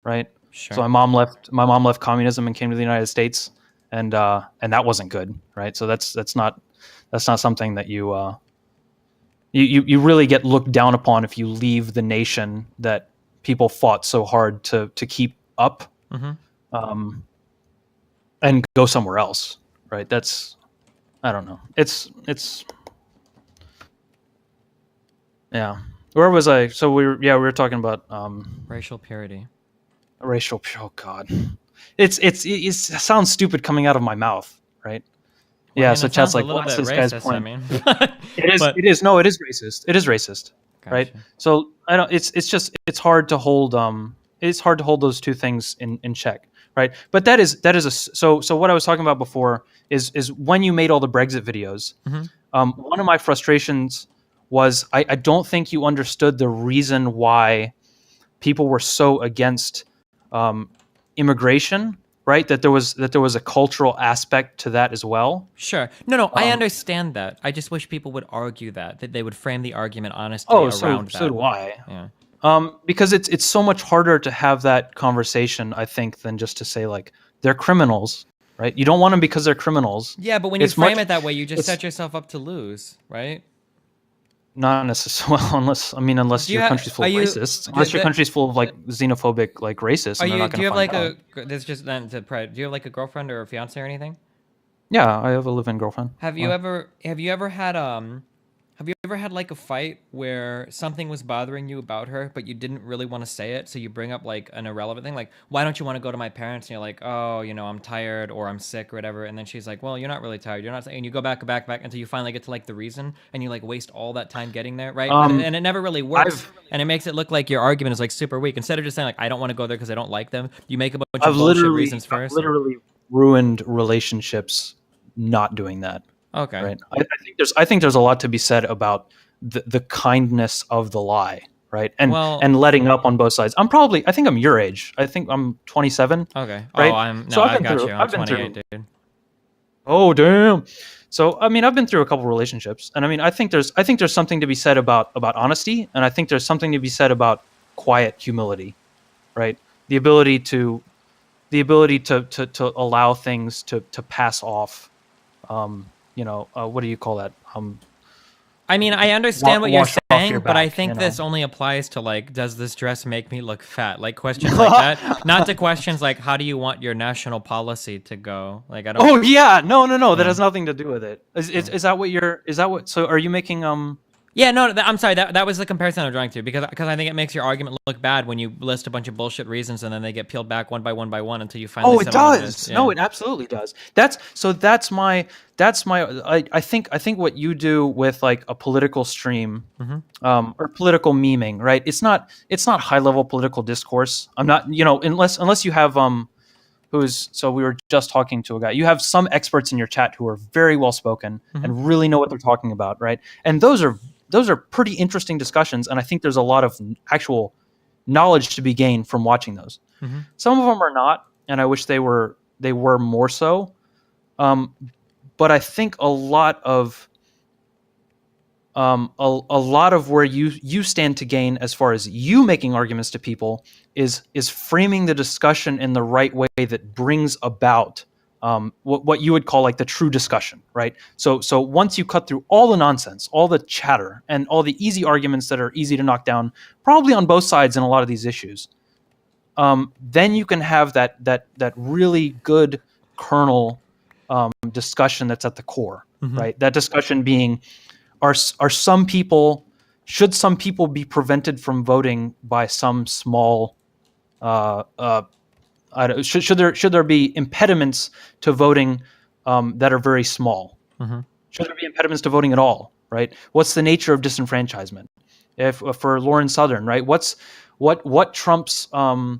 right? Sure. So my mom left communism and came to the United States, and that wasn't good, right? So that's not something that you really get looked down upon if you leave the nation that people fought so hard to keep up. Mm-hmm. And go somewhere else, right? That's, I don't know. It's, yeah. Where was I? So we were talking about racial purity. Oh God, it sounds stupid coming out of my mouth, right? Well, yeah. So chat's like, what's this guy's point? I mean, it is. No, it is racist. It is racist, gotcha. Right? So I don't. It's hard to hold. It's hard to hold those two things in check. Right, but that is so what I was talking about before is when you made all the Brexit videos. Mm-hmm. One of my frustrations was I don't think you understood the reason why people were so against immigration right? That there was a cultural aspect to that as well. Sure. No, I understand that. I just wish people would argue that they would frame the argument honestly Oh, around so that. do I. Yeah. Because it's so much harder to have that conversation, I think, than just to say like they're criminals, right? You don't want them because they're criminals. Yeah, but when you It's frame much- it that way, you just it's- set yourself up to lose, right? Not necessarily. Well, unless Do you your ha- country's full are of you- racists, unless your country's full of like xenophobic like racists, Are and they're you? not Do going you to have find like out. this just then to do you have like a girlfriend or a fiance or anything? Yeah, I have a live-in girlfriend. Have you ever had like a fight where something was bothering you about her, but you didn't really want to say it, so you bring up like an irrelevant thing, like why don't you want to go to my parents? And you're like, oh, I'm tired or I'm sick or whatever, and then she's like, well, you're not really tired, you're not, and you go back until you finally get to like the reason, and you like waste all that time getting there, right? And it never really works, and it makes it look like your argument is like super weak. Instead of just saying like I don't want to go there because I don't like them, you make a bunch of bullshit reasons first. I've literally ruined relationships not doing that. Okay. Right. I think there's a lot to be said about the kindness of the lie, right? And letting up on both sides. I think I'm your age. I think I'm 27. Okay. Right? I got you. I'm 28, dude. Oh damn. So I've been through a couple relationships, and I think there's something to be said about honesty, and I think there's something to be said about quiet humility, right? The ability to allow things to pass off. What do you call that? I understand what you're wash off saying, your but back, I think this only applies to like, does this dress make me look fat? Like questions like that, not to questions like, how do you want your national policy to go? Like I don't. Oh yeah, no, that has nothing to do with it. Is that what you're? Is that what? So are you making Yeah, no, I'm sorry. That was the comparison I'm drawing to because I think it makes your argument look bad when you list a bunch of bullshit reasons and then they get peeled back one by one until you finally. Oh, it settle on does. this. Yeah. No, it absolutely does. That's my. I think what you do with like a political stream, or political memeing, right? It's not high level political discourse. I'm not, unless you have so we were just talking to a guy. You have some experts in your chat who are very well spoken and really know what they're talking about, right? And those are pretty interesting discussions, and I think there's a lot of actual knowledge to be gained from watching those. Some of them are not, and I wish they were more so. But I think a lot of where you stand to gain as far as you making arguments to people is framing the discussion in the right way that brings about what you would call like the true discussion, right? So once you cut through all the nonsense, all the chatter, and all the easy arguments that are easy to knock down, probably on both sides in a lot of these issues, then you can have that really good kernel discussion that's at the core, right? That discussion being, should some people be prevented from voting by some small should there be impediments to voting that are very small? Should there be impediments to voting at all? Right? What's the nature of disenfranchisement? If for Lauren Southern, right? What trumps? What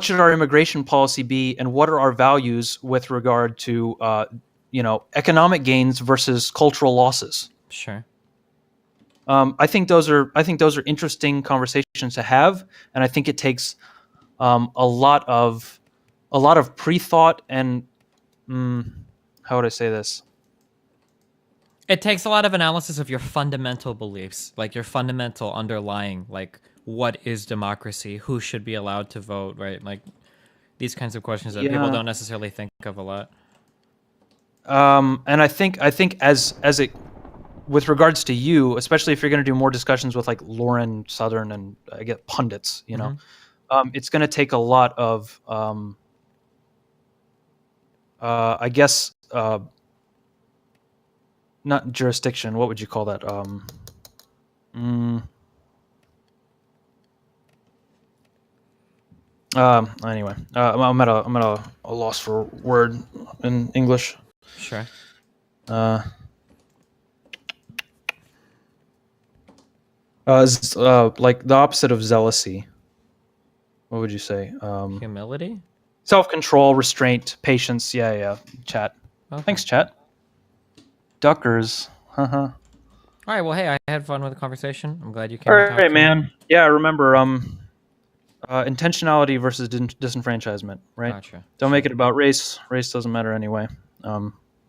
should our immigration policy be, and what are our values with regard to economic gains versus cultural losses? Sure. I think those are interesting conversations to have, and I think it takes a lot of pre-thought and how would I say this? It takes a lot of analysis of your fundamental beliefs, like your fundamental underlying, like what is democracy, who should be allowed to vote, right? Like these kinds of questions that people don't necessarily think of a lot. And I think as it, with regards to you, especially if you're going to do more discussions with like Lauren Southern and I get pundits, it's going to take a lot of, I guess, not jurisdiction. What would you call that? Anyway, I'm at a loss for a word in English. Sure. Like the opposite of zealousy. What would you say? Humility? Self-control, restraint, patience. Yeah. Chat. Okay. Thanks, chat. Duckers. All right. Well, hey, I had fun with the conversation. I'm glad you came. All right, man. Yeah, I remember. Intentionality versus disenfranchisement, right? Gotcha. Don't make it about race. Race doesn't matter anyway.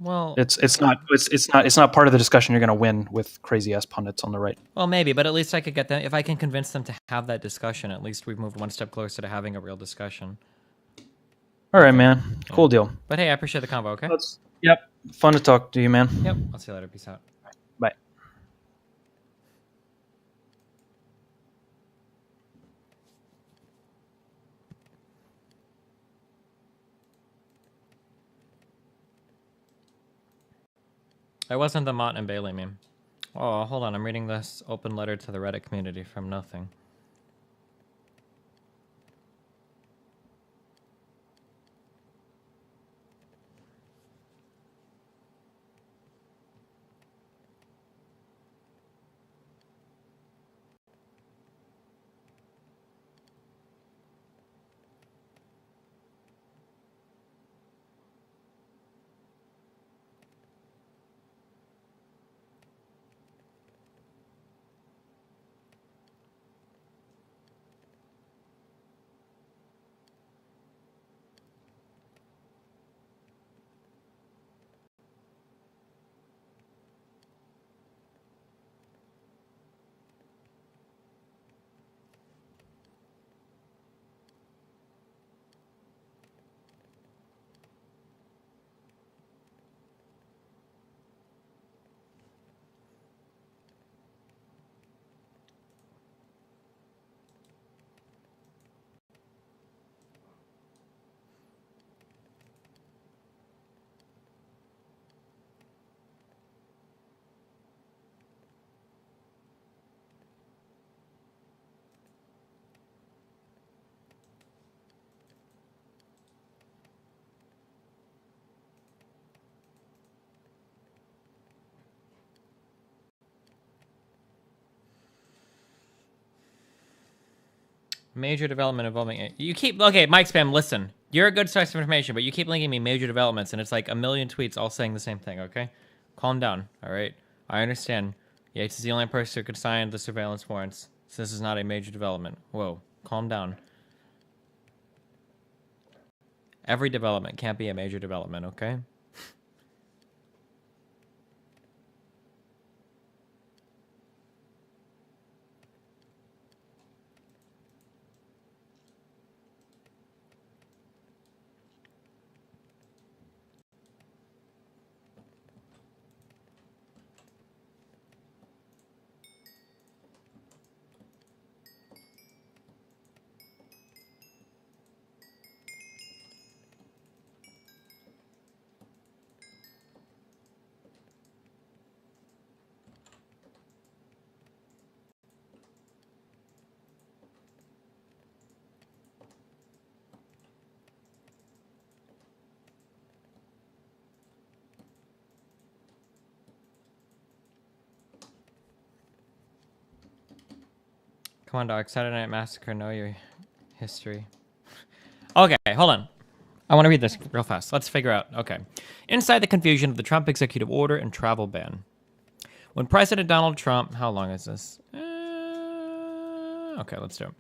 Well, It's not part of the discussion you're going to win with crazy ass pundits on the right. well, maybe, but at least I could get them if I can convince them to have that discussion. At least we've moved one step closer to having a real discussion. All right, man. Cool deal. But hey, I appreciate the convo. Okay. Yep. Fun to talk to you, man. Yep. I'll see you later. Peace out. Bye. It wasn't the Mott and Bailey meme. Oh, hold on. I'm reading this open letter to the Reddit community from Nothing. Major development involving you keep okay, Mike Spam. Listen, you're a good source of information, but you keep linking me major developments, and it's like a million tweets all saying the same thing. Okay, calm down. All right, I understand. Yates is the only person who could sign the surveillance warrants, so this is not a major development. Whoa, calm down. Every development can't be a major development. Okay. Come on, dog. Saturday Night Massacre. Know your history. Okay, hold on. I want to read this real fast. Let's figure out. Okay. Inside the confusion of the Trump executive order and travel ban. When President Donald Trump... How long is this? Okay, let's do it.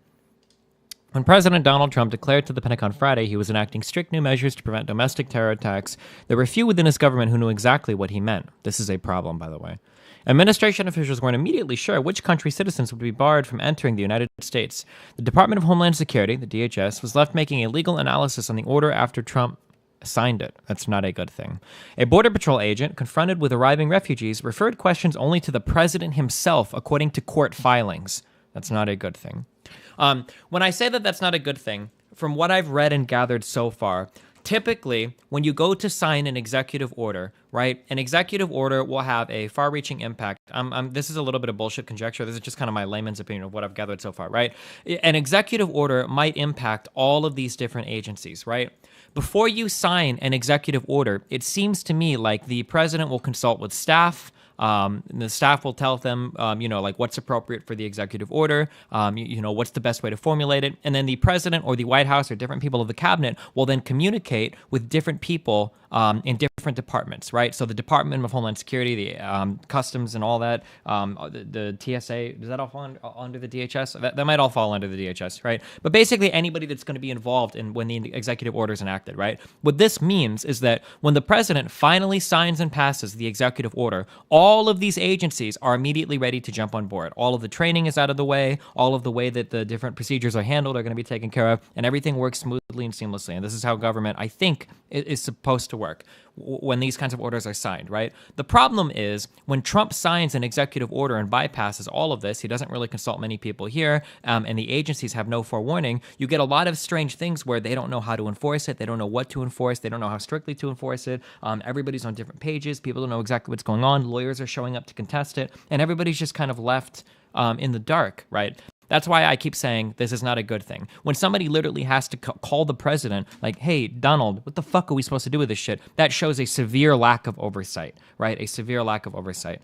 When President Donald Trump declared to the Pentagon Friday he was enacting strict new measures to prevent domestic terror attacks, there were few within his government who knew exactly what he meant. This is a problem, by the way. Administration officials weren't immediately sure which country's citizens would be barred from entering the United States. The Department of Homeland Security, the DHS, was left making a legal analysis on the order after Trump signed it. That's not a good thing. A Border Patrol agent, confronted with arriving refugees, referred questions only to the president himself, according to court filings. That's not a good thing. When I say that that's not a good thing, from what I've read and gathered so far, typically, when you go to sign an executive order, right, an executive order will have a far-reaching impact. This is a little bit of bullshit conjecture. This is just kind of my layman's opinion of what I've gathered so far, right? An executive order might impact all of these different agencies, right? Before you sign an executive order, it seems to me like the president will consult with staff. And the staff will tell them, like what's appropriate for the executive order, what's the best way to formulate it. And then the president or the White House or different people of the cabinet will then communicate with different people in different departments, right? So the Department of Homeland Security, the Customs and all that, the TSA, does that all fall under the DHS? That might all fall under the DHS, right? But basically anybody that's going to be involved in when the executive order is enacted, right? What this means is that when the president finally signs and passes the executive order, all of these agencies are immediately ready to jump on board. All of the training is out of the way. All of the way that the different procedures are handled are going to be taken care of, and everything works smoothly and seamlessly. And this is how government, I think, is supposed to work when these kinds of orders are signed, right? The problem is when Trump signs an executive order and bypasses all of this, he doesn't really consult many people here, and the agencies have no forewarning, you get a lot of strange things where they don't know how to enforce it, they don't know what to enforce, they don't know how strictly to enforce it, everybody's on different pages, people don't know exactly what's going on, lawyers are showing up to contest it, and everybody's just kind of left in the dark, right? That's why I keep saying this is not a good thing. When somebody literally has to call the president, like, hey, Donald, what the fuck are we supposed to do with this shit? That shows a severe lack of oversight, right? A severe lack of oversight.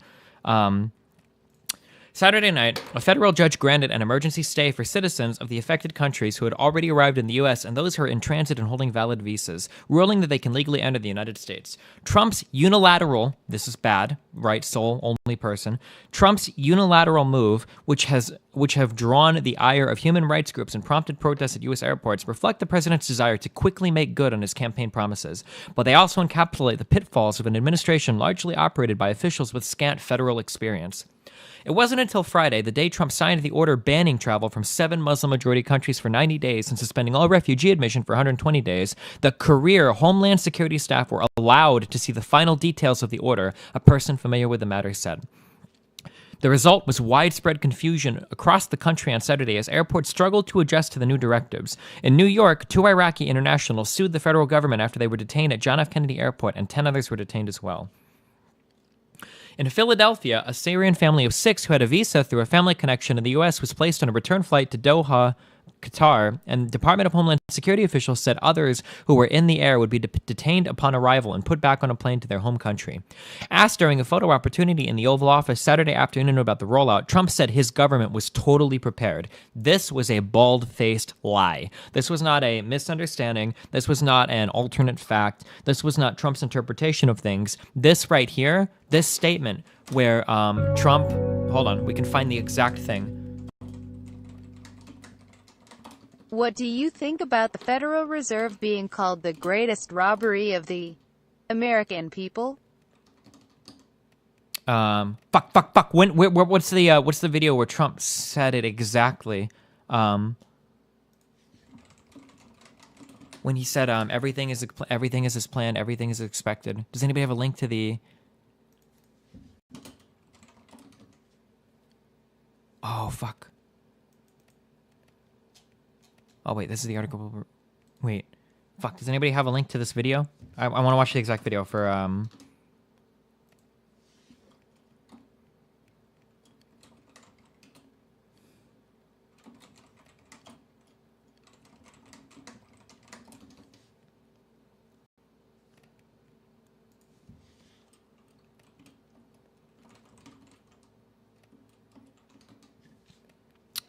Saturday night, a federal judge granted an emergency stay for citizens of the affected countries who had already arrived in the U.S. and those who are in transit and holding valid visas, ruling that they can legally enter the United States. Trump's unilateral, this is bad, right, sole, only person, Trump's unilateral move, which have drawn the ire of human rights groups and prompted protests at U.S. airports, reflect the president's desire to quickly make good on his campaign promises. But they also encapsulate the pitfalls of an administration largely operated by officials with scant federal experience. It wasn't until Friday, the day Trump signed the order banning travel from 7 Muslim-majority countries for 90 days and suspending all refugee admission for 120 days, the career Homeland Security staff were allowed to see the final details of the order, a person familiar with the matter said. The result was widespread confusion across the country on Saturday as airports struggled to adjust to the new directives. In New York, 2 Iraqi internationals sued the federal government after they were detained at John F. Kennedy Airport, and 10 others were detained as well. In Philadelphia, a Syrian family of 6 who had a visa through a family connection in the U.S. was placed on a return flight to Doha, Qatar, and Department of Homeland Security officials said others who were in the air would be detained upon arrival and put back on a plane to their home country. Asked during a photo opportunity in the Oval Office Saturday afternoon about the rollout, Trump said his government was totally prepared. This was a bald-faced lie. This was not a misunderstanding. This was not an alternate fact. This was not Trump's interpretation of things. This right here, this statement where Trump, hold on, we can find the exact thing. What do you think about the Federal Reserve being called the greatest robbery of the American people? Fuck. What's the video where Trump said it exactly? When he said everything is as planned, everything is expected. Does anybody have a link to the? Oh fuck. Oh, wait, this is the article. Wait. Fuck, does anybody have a link to this video? I want to watch the exact video for,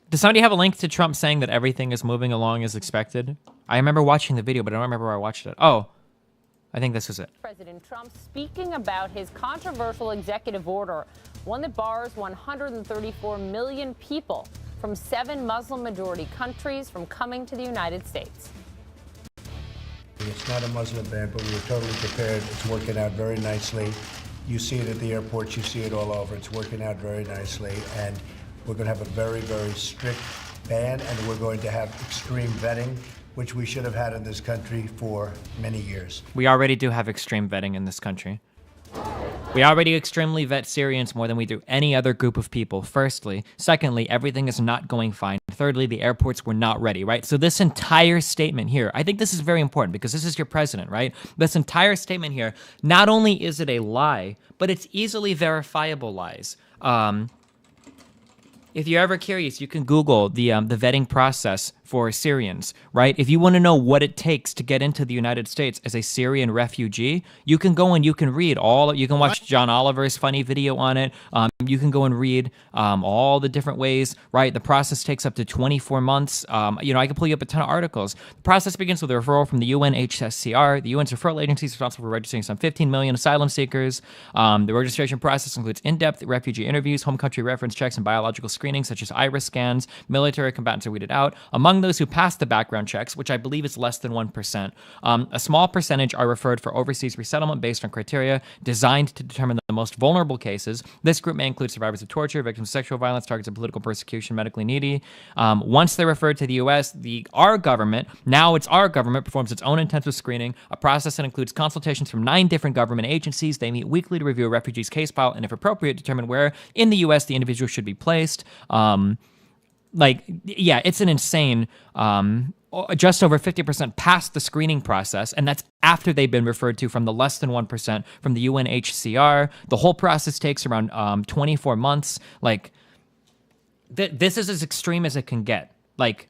Does somebody have a link to Trump saying that everything is moving along as expected? I remember watching the video, but I don't remember where I watched it. Oh, I think this was it. President Trump speaking about his controversial executive order, one that bars 134 million people from 7 Muslim-majority countries from coming to the United States. It's not a Muslim ban, but we were totally prepared. It's working out very nicely. You see it at the airports. You see it all over. It's working out very nicely. And we're going to have a very, very strict ban, and we're going to have extreme vetting, which we should have had in this country for many years. We already do have extreme vetting in this country. We already extremely vet Syrians more than we do any other group of people, firstly. Secondly, everything is not going fine. Thirdly, the airports were not ready, right? So this entire statement here, I think this is very important because this is your president, right? This entire statement here, not only is it a lie, but it's easily verifiable lies. If you're ever curious, you can Google the vetting process for Syrians, right? If you want to know what it takes to get into the United States as a Syrian refugee, you can go and you can read you can watch John Oliver's funny video on it. You can go and read all the different ways, right? The process takes up to 24 months. I can pull you up a ton of articles. The process begins with a referral from the UNHCR. The UN's referral agency is responsible for registering some 15 million asylum seekers. The registration process includes in-depth refugee interviews, home country reference checks, and biological screenings such as iris scans. Military combatants are weeded out. Among those who pass the background checks, which I believe is less than 1%, a small percentage are referred for overseas resettlement based on criteria designed to determine the most vulnerable cases. This group may include survivors of torture, victims of sexual violence, targets of political persecution, medically needy. Once they're referred to the U.S., our government performs its own intensive screening, a process that includes consultations from 9 different government agencies. They meet weekly to review a refugee's case file and, if appropriate, determine where in the U.S. the individual should be placed. It's an insane. Just over 50% pass the screening process, and that's after they've been referred to from the less than 1% from the UNHCR. The whole process takes around 24 months. This is as extreme as it can get.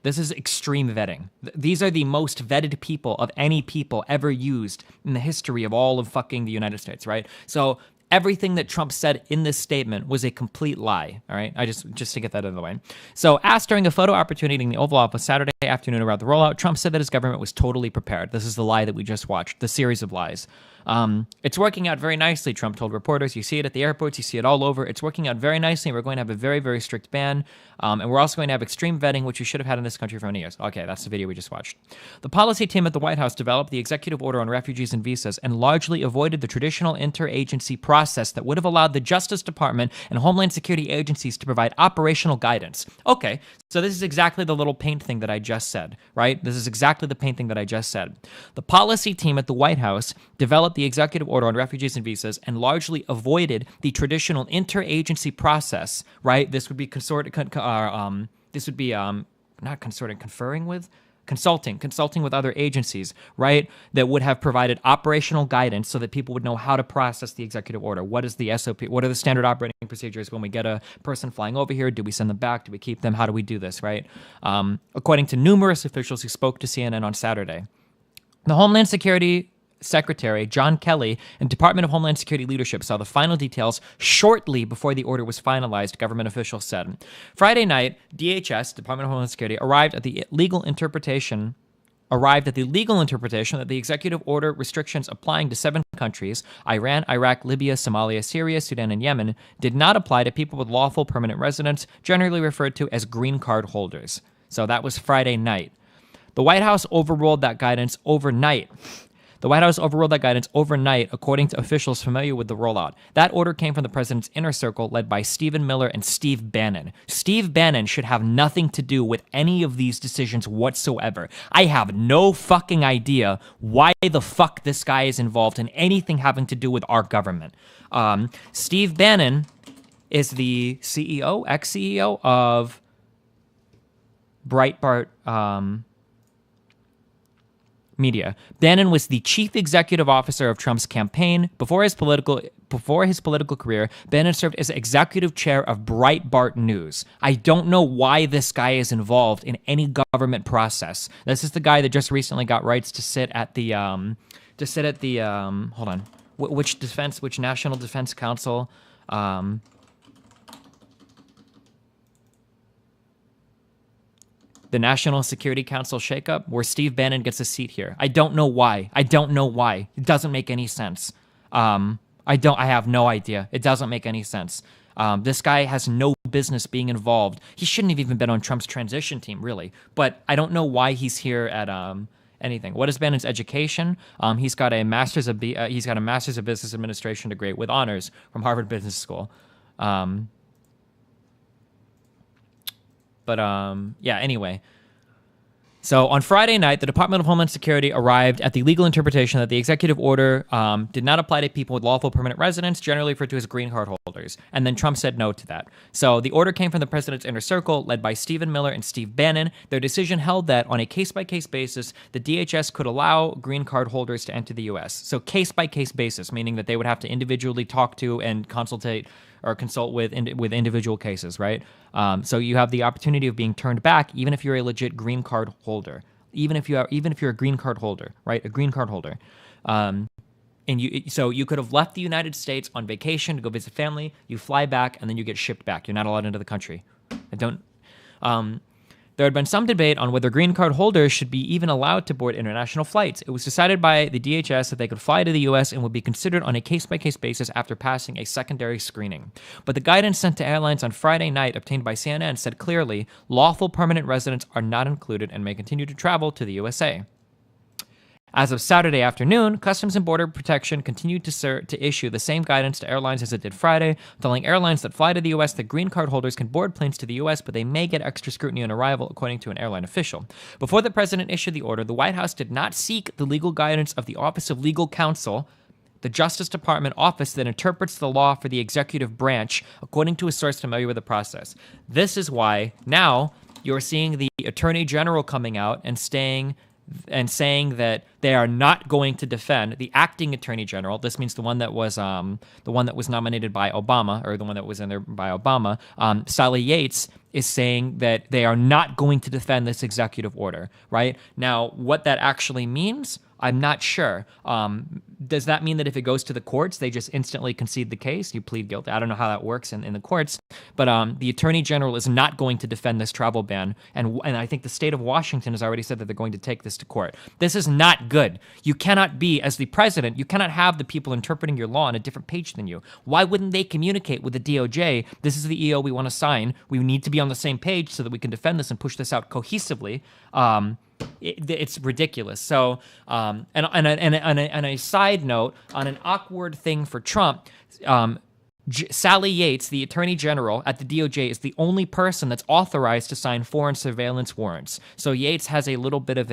This is extreme vetting. These are the most vetted people of any people ever used in the history of all of fucking the United States, right? So everything that Trump said in this statement was a complete lie, all right? Just to get that out of the way. So asked during a photo opportunity in the Oval Office Saturday afternoon about the rollout, Trump said that his government was totally prepared. This is the lie that we just watched, the series of lies. It's working out very nicely, Trump told reporters. You see it at the airports. You see it all over. It's working out very nicely. We're going to have a very, very strict ban. And we're also going to have extreme vetting, which we should have had in this country for many years. Okay, that's the video we just watched. The policy team at the White House developed the executive order on refugees and visas and largely avoided the traditional interagency process that would have allowed the Justice Department and Homeland Security agencies to provide operational guidance. Okay, so this is exactly the little paint thing that I just said, right? This is exactly the paint thing that I just said. The policy team at the White House developed the executive order on refugees and visas and largely avoided the traditional interagency process, right? This would be consulting with other agencies, right? That would have provided operational guidance so that people would know how to process the executive order. What is the SOP? What are the standard operating procedures when we get a person flying over here? Do we send them back? Do we keep them? How do we do this, right? According to numerous officials who spoke to CNN on Saturday, the Homeland Security Secretary John Kelly and Department of Homeland Security leadership saw the final details shortly before the order was finalized, government officials said. Friday night, DHS, Department of Homeland Security, arrived at the legal interpretation that the executive order restrictions applying to 7 countries, Iran, Iraq, Libya, Somalia, Syria, Sudan, and Yemen, did not apply to people with lawful permanent residence, generally referred to as green card holders. So that was Friday night. The White House overruled that guidance overnight. According to officials familiar with the rollout. That order came from the president's inner circle led by Stephen Miller and Steve Bannon. Steve Bannon should have nothing to do with any of these decisions whatsoever. I have no fucking idea why the fuck this guy is involved in anything having to do with our government. Steve Bannon is the ex-CEO of Breitbart Media. Bannon was the chief executive officer of Trump's campaign. Before his political career, Bannon served as executive chair of Breitbart News. I don't know why this guy is involved in any government process. This is the guy that just recently got rights to sit at the which National Defense Council, the National Security Council shakeup, where Steve Bannon gets a seat here. I don't know why. It doesn't make any sense. I have no idea. It doesn't make any sense. This guy has no business being involved. He shouldn't have even been on Trump's transition team, really. But I don't know why he's here at anything. What is Bannon's education? He's got a master's of business administration degree with honors from Harvard Business School. Anyway. So on Friday night, the Department of Homeland Security arrived at the legal interpretation that the executive order did not apply to people with lawful permanent residence, generally referred to as green card holders. And then Trump said no to that. So the order came from the president's inner circle, led by Stephen Miller and Steve Bannon. Their decision held that on a case-by-case basis, the DHS could allow green card holders to enter the U.S. So case-by-case basis, meaning that they would have to individually talk to and consultate or consult with individual cases, right? So you have the opportunity of being turned back, even if you're a legit green card holder, even if you're a green card holder, right? A green card holder. And you could have left the United States on vacation to go visit family. You fly back, and then you get shipped back. You're not allowed into the country. There had been some debate on whether green card holders should be even allowed to board international flights. It was decided by the DHS that they could fly to the U.S. and would be considered on a case-by-case basis after passing a secondary screening. But the guidance sent to airlines on Friday night, obtained by CNN, said clearly, lawful permanent residents are not included and may continue to travel to the USA. As of Saturday afternoon, Customs and Border Protection continued to issue the same guidance to airlines as it did Friday, telling airlines that fly to the U.S. that green card holders can board planes to the U.S., but they may get extra scrutiny on arrival, according to an airline official. Before the president issued the order, the White House did not seek the legal guidance of the Office of Legal Counsel, the Justice Department office that interprets the law for the executive branch, according to a source familiar with the process. This is why now you're seeing the Attorney General coming out and saying that they are not going to defend the acting Attorney General. This means the one that was nominated by Obama, or the one that was in there by Obama. Sally Yates is saying that they are not going to defend this executive order. Right now, what that actually means, I'm not sure. Does that mean that if it goes to the courts, they just instantly concede the case? You plead guilty. I don't know how that works in the courts. But the Attorney General is not going to defend this travel ban. And I think the state of Washington has already said that they're going to take this to court. This is not good. You cannot be, as the president, you cannot have the people interpreting your law on a different page than you. Why wouldn't they communicate with the DOJ? This is the EO we want to sign. We need to be on the same page so that we can defend this and push this out cohesively. It's ridiculous. So, and a side note, on an awkward thing for Trump, Sally Yates, the Attorney General at the DOJ, is the only person that's authorized to sign foreign surveillance warrants. So Yates has a little bit of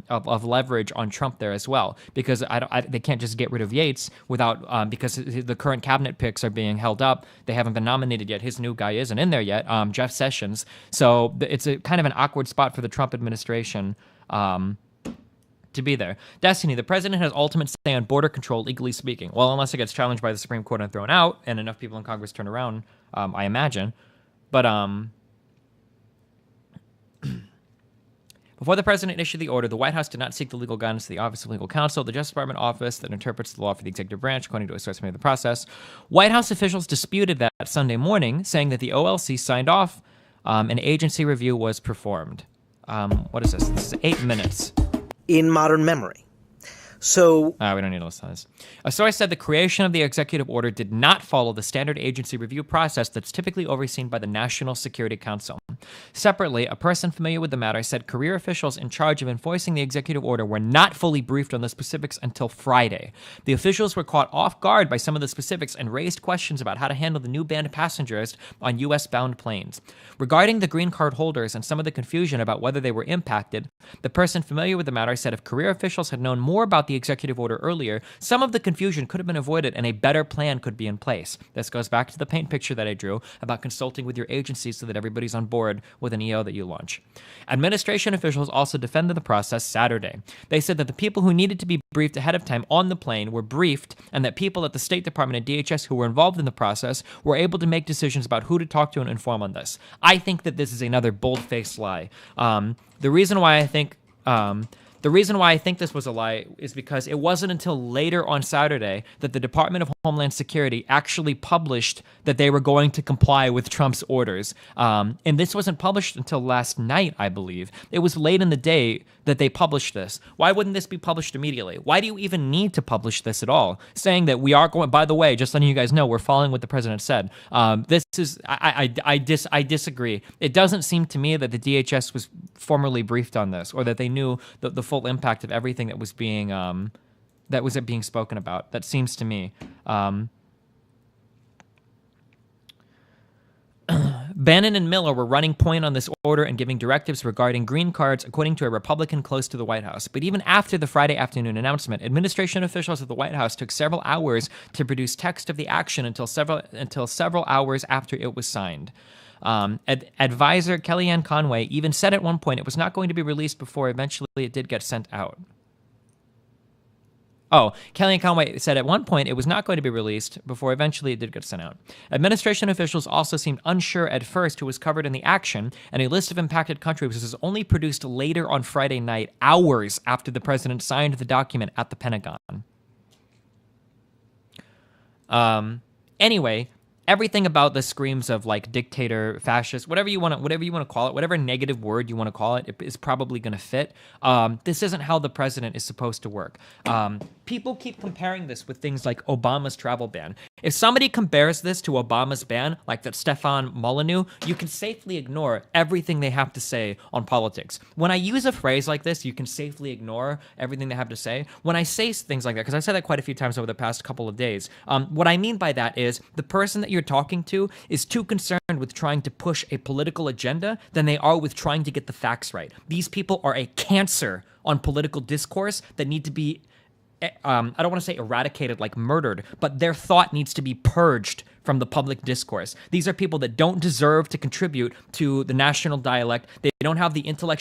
of leverage on Trump there as well, because they can't just get rid of Yates without because the current cabinet picks are being held up. They haven't been nominated yet. His new guy isn't in there yet, Jeff Sessions. So it's a kind of an awkward spot for the Trump administration to be there. Destiny, the president has ultimate say on border control, legally speaking. Well, unless it gets challenged by the Supreme Court and thrown out, and enough people in Congress turn around, I imagine. But before the president issued the order, the White House did not seek the legal guidance of the Office of Legal Counsel, the Justice Department office that interprets the law for the executive branch, according to a source made of the process. White House officials disputed that Sunday morning, saying that the OLC signed off, an agency review was performed. What is this? This is 8 minutes. In modern memory. So we don't need to listen to this. A source said the creation of the executive order did not follow the standard agency review process that's typically overseen by the National Security Council. Separately, a person familiar with the matter said career officials in charge of enforcing the executive order were not fully briefed on the specifics until Friday. The officials were caught off guard by some of the specifics and raised questions about how to handle the new ban of passengers on U.S.-bound planes. Regarding the green card holders and some of the confusion about whether they were impacted, the person familiar with the matter said if career officials had known more about the executive order earlier, some of the confusion could have been avoided and a better plan could be in place. This goes back to the paint picture that I drew about consulting with your agency so that everybody's on board with an EO that you launch. Administration officials also defended the process Saturday. They said that the people who needed to be briefed ahead of time on the plane were briefed, and that people at the State Department and DHS who were involved in the process were able to make decisions about who to talk to and inform on this. I think that this is another bold-faced lie. The reason why I think this was a lie is because it wasn't until later on Saturday that the Department of Homeland Security actually published that they were going to comply with Trump's orders. And this wasn't published until last night, I believe. It was late in the day that they published this. Why wouldn't this be published immediately? Why do you even need to publish this at all? Saying that we are going, by the way, just letting you guys know, we're following what the president said. I disagree. It doesn't seem to me that the DHS was formally briefed on this, or that they knew the full impact of everything that was being spoken about. That seems to me. Bannon and Miller were running point on this order and giving directives regarding green cards, according to a Republican close to the White House. But even after the Friday afternoon announcement, administration officials at the White House took several hours to produce text of the action until several hours after it was signed. Advisor Kellyanne Conway even said at one point it was not going to be released before eventually it did get sent out. Oh, Kellyanne Conway said at one point it was not going to be released before eventually it did get sent out. Administration officials also seemed unsure at first who was covered in the action, and a list of impacted countries was only produced later on Friday night, hours after the president signed the document at the Pentagon. Anyway, everything about this screams of like dictator, fascist, whatever you want to call it, whatever negative word you want to call it, is probably going to fit. This isn't how the president is supposed to work. People keep comparing this with things like Obama's travel ban. If somebody compares this to Obama's ban, like that Stefan Molyneux, you can safely ignore everything they have to say on politics. When I use a phrase like this, you can safely ignore everything they have to say. When I say things like that, because I've said that quite a few times over the past couple of days, what I mean by that is the person that you're talking to is too concerned with trying to push a political agenda than they are with trying to get the facts right. These people are a cancer on political discourse that need to be I don't want to say eradicated like murdered, but their thought needs to be purged from the public discourse. These are people that don't deserve to contribute to the national dialect. They don't have the intellectual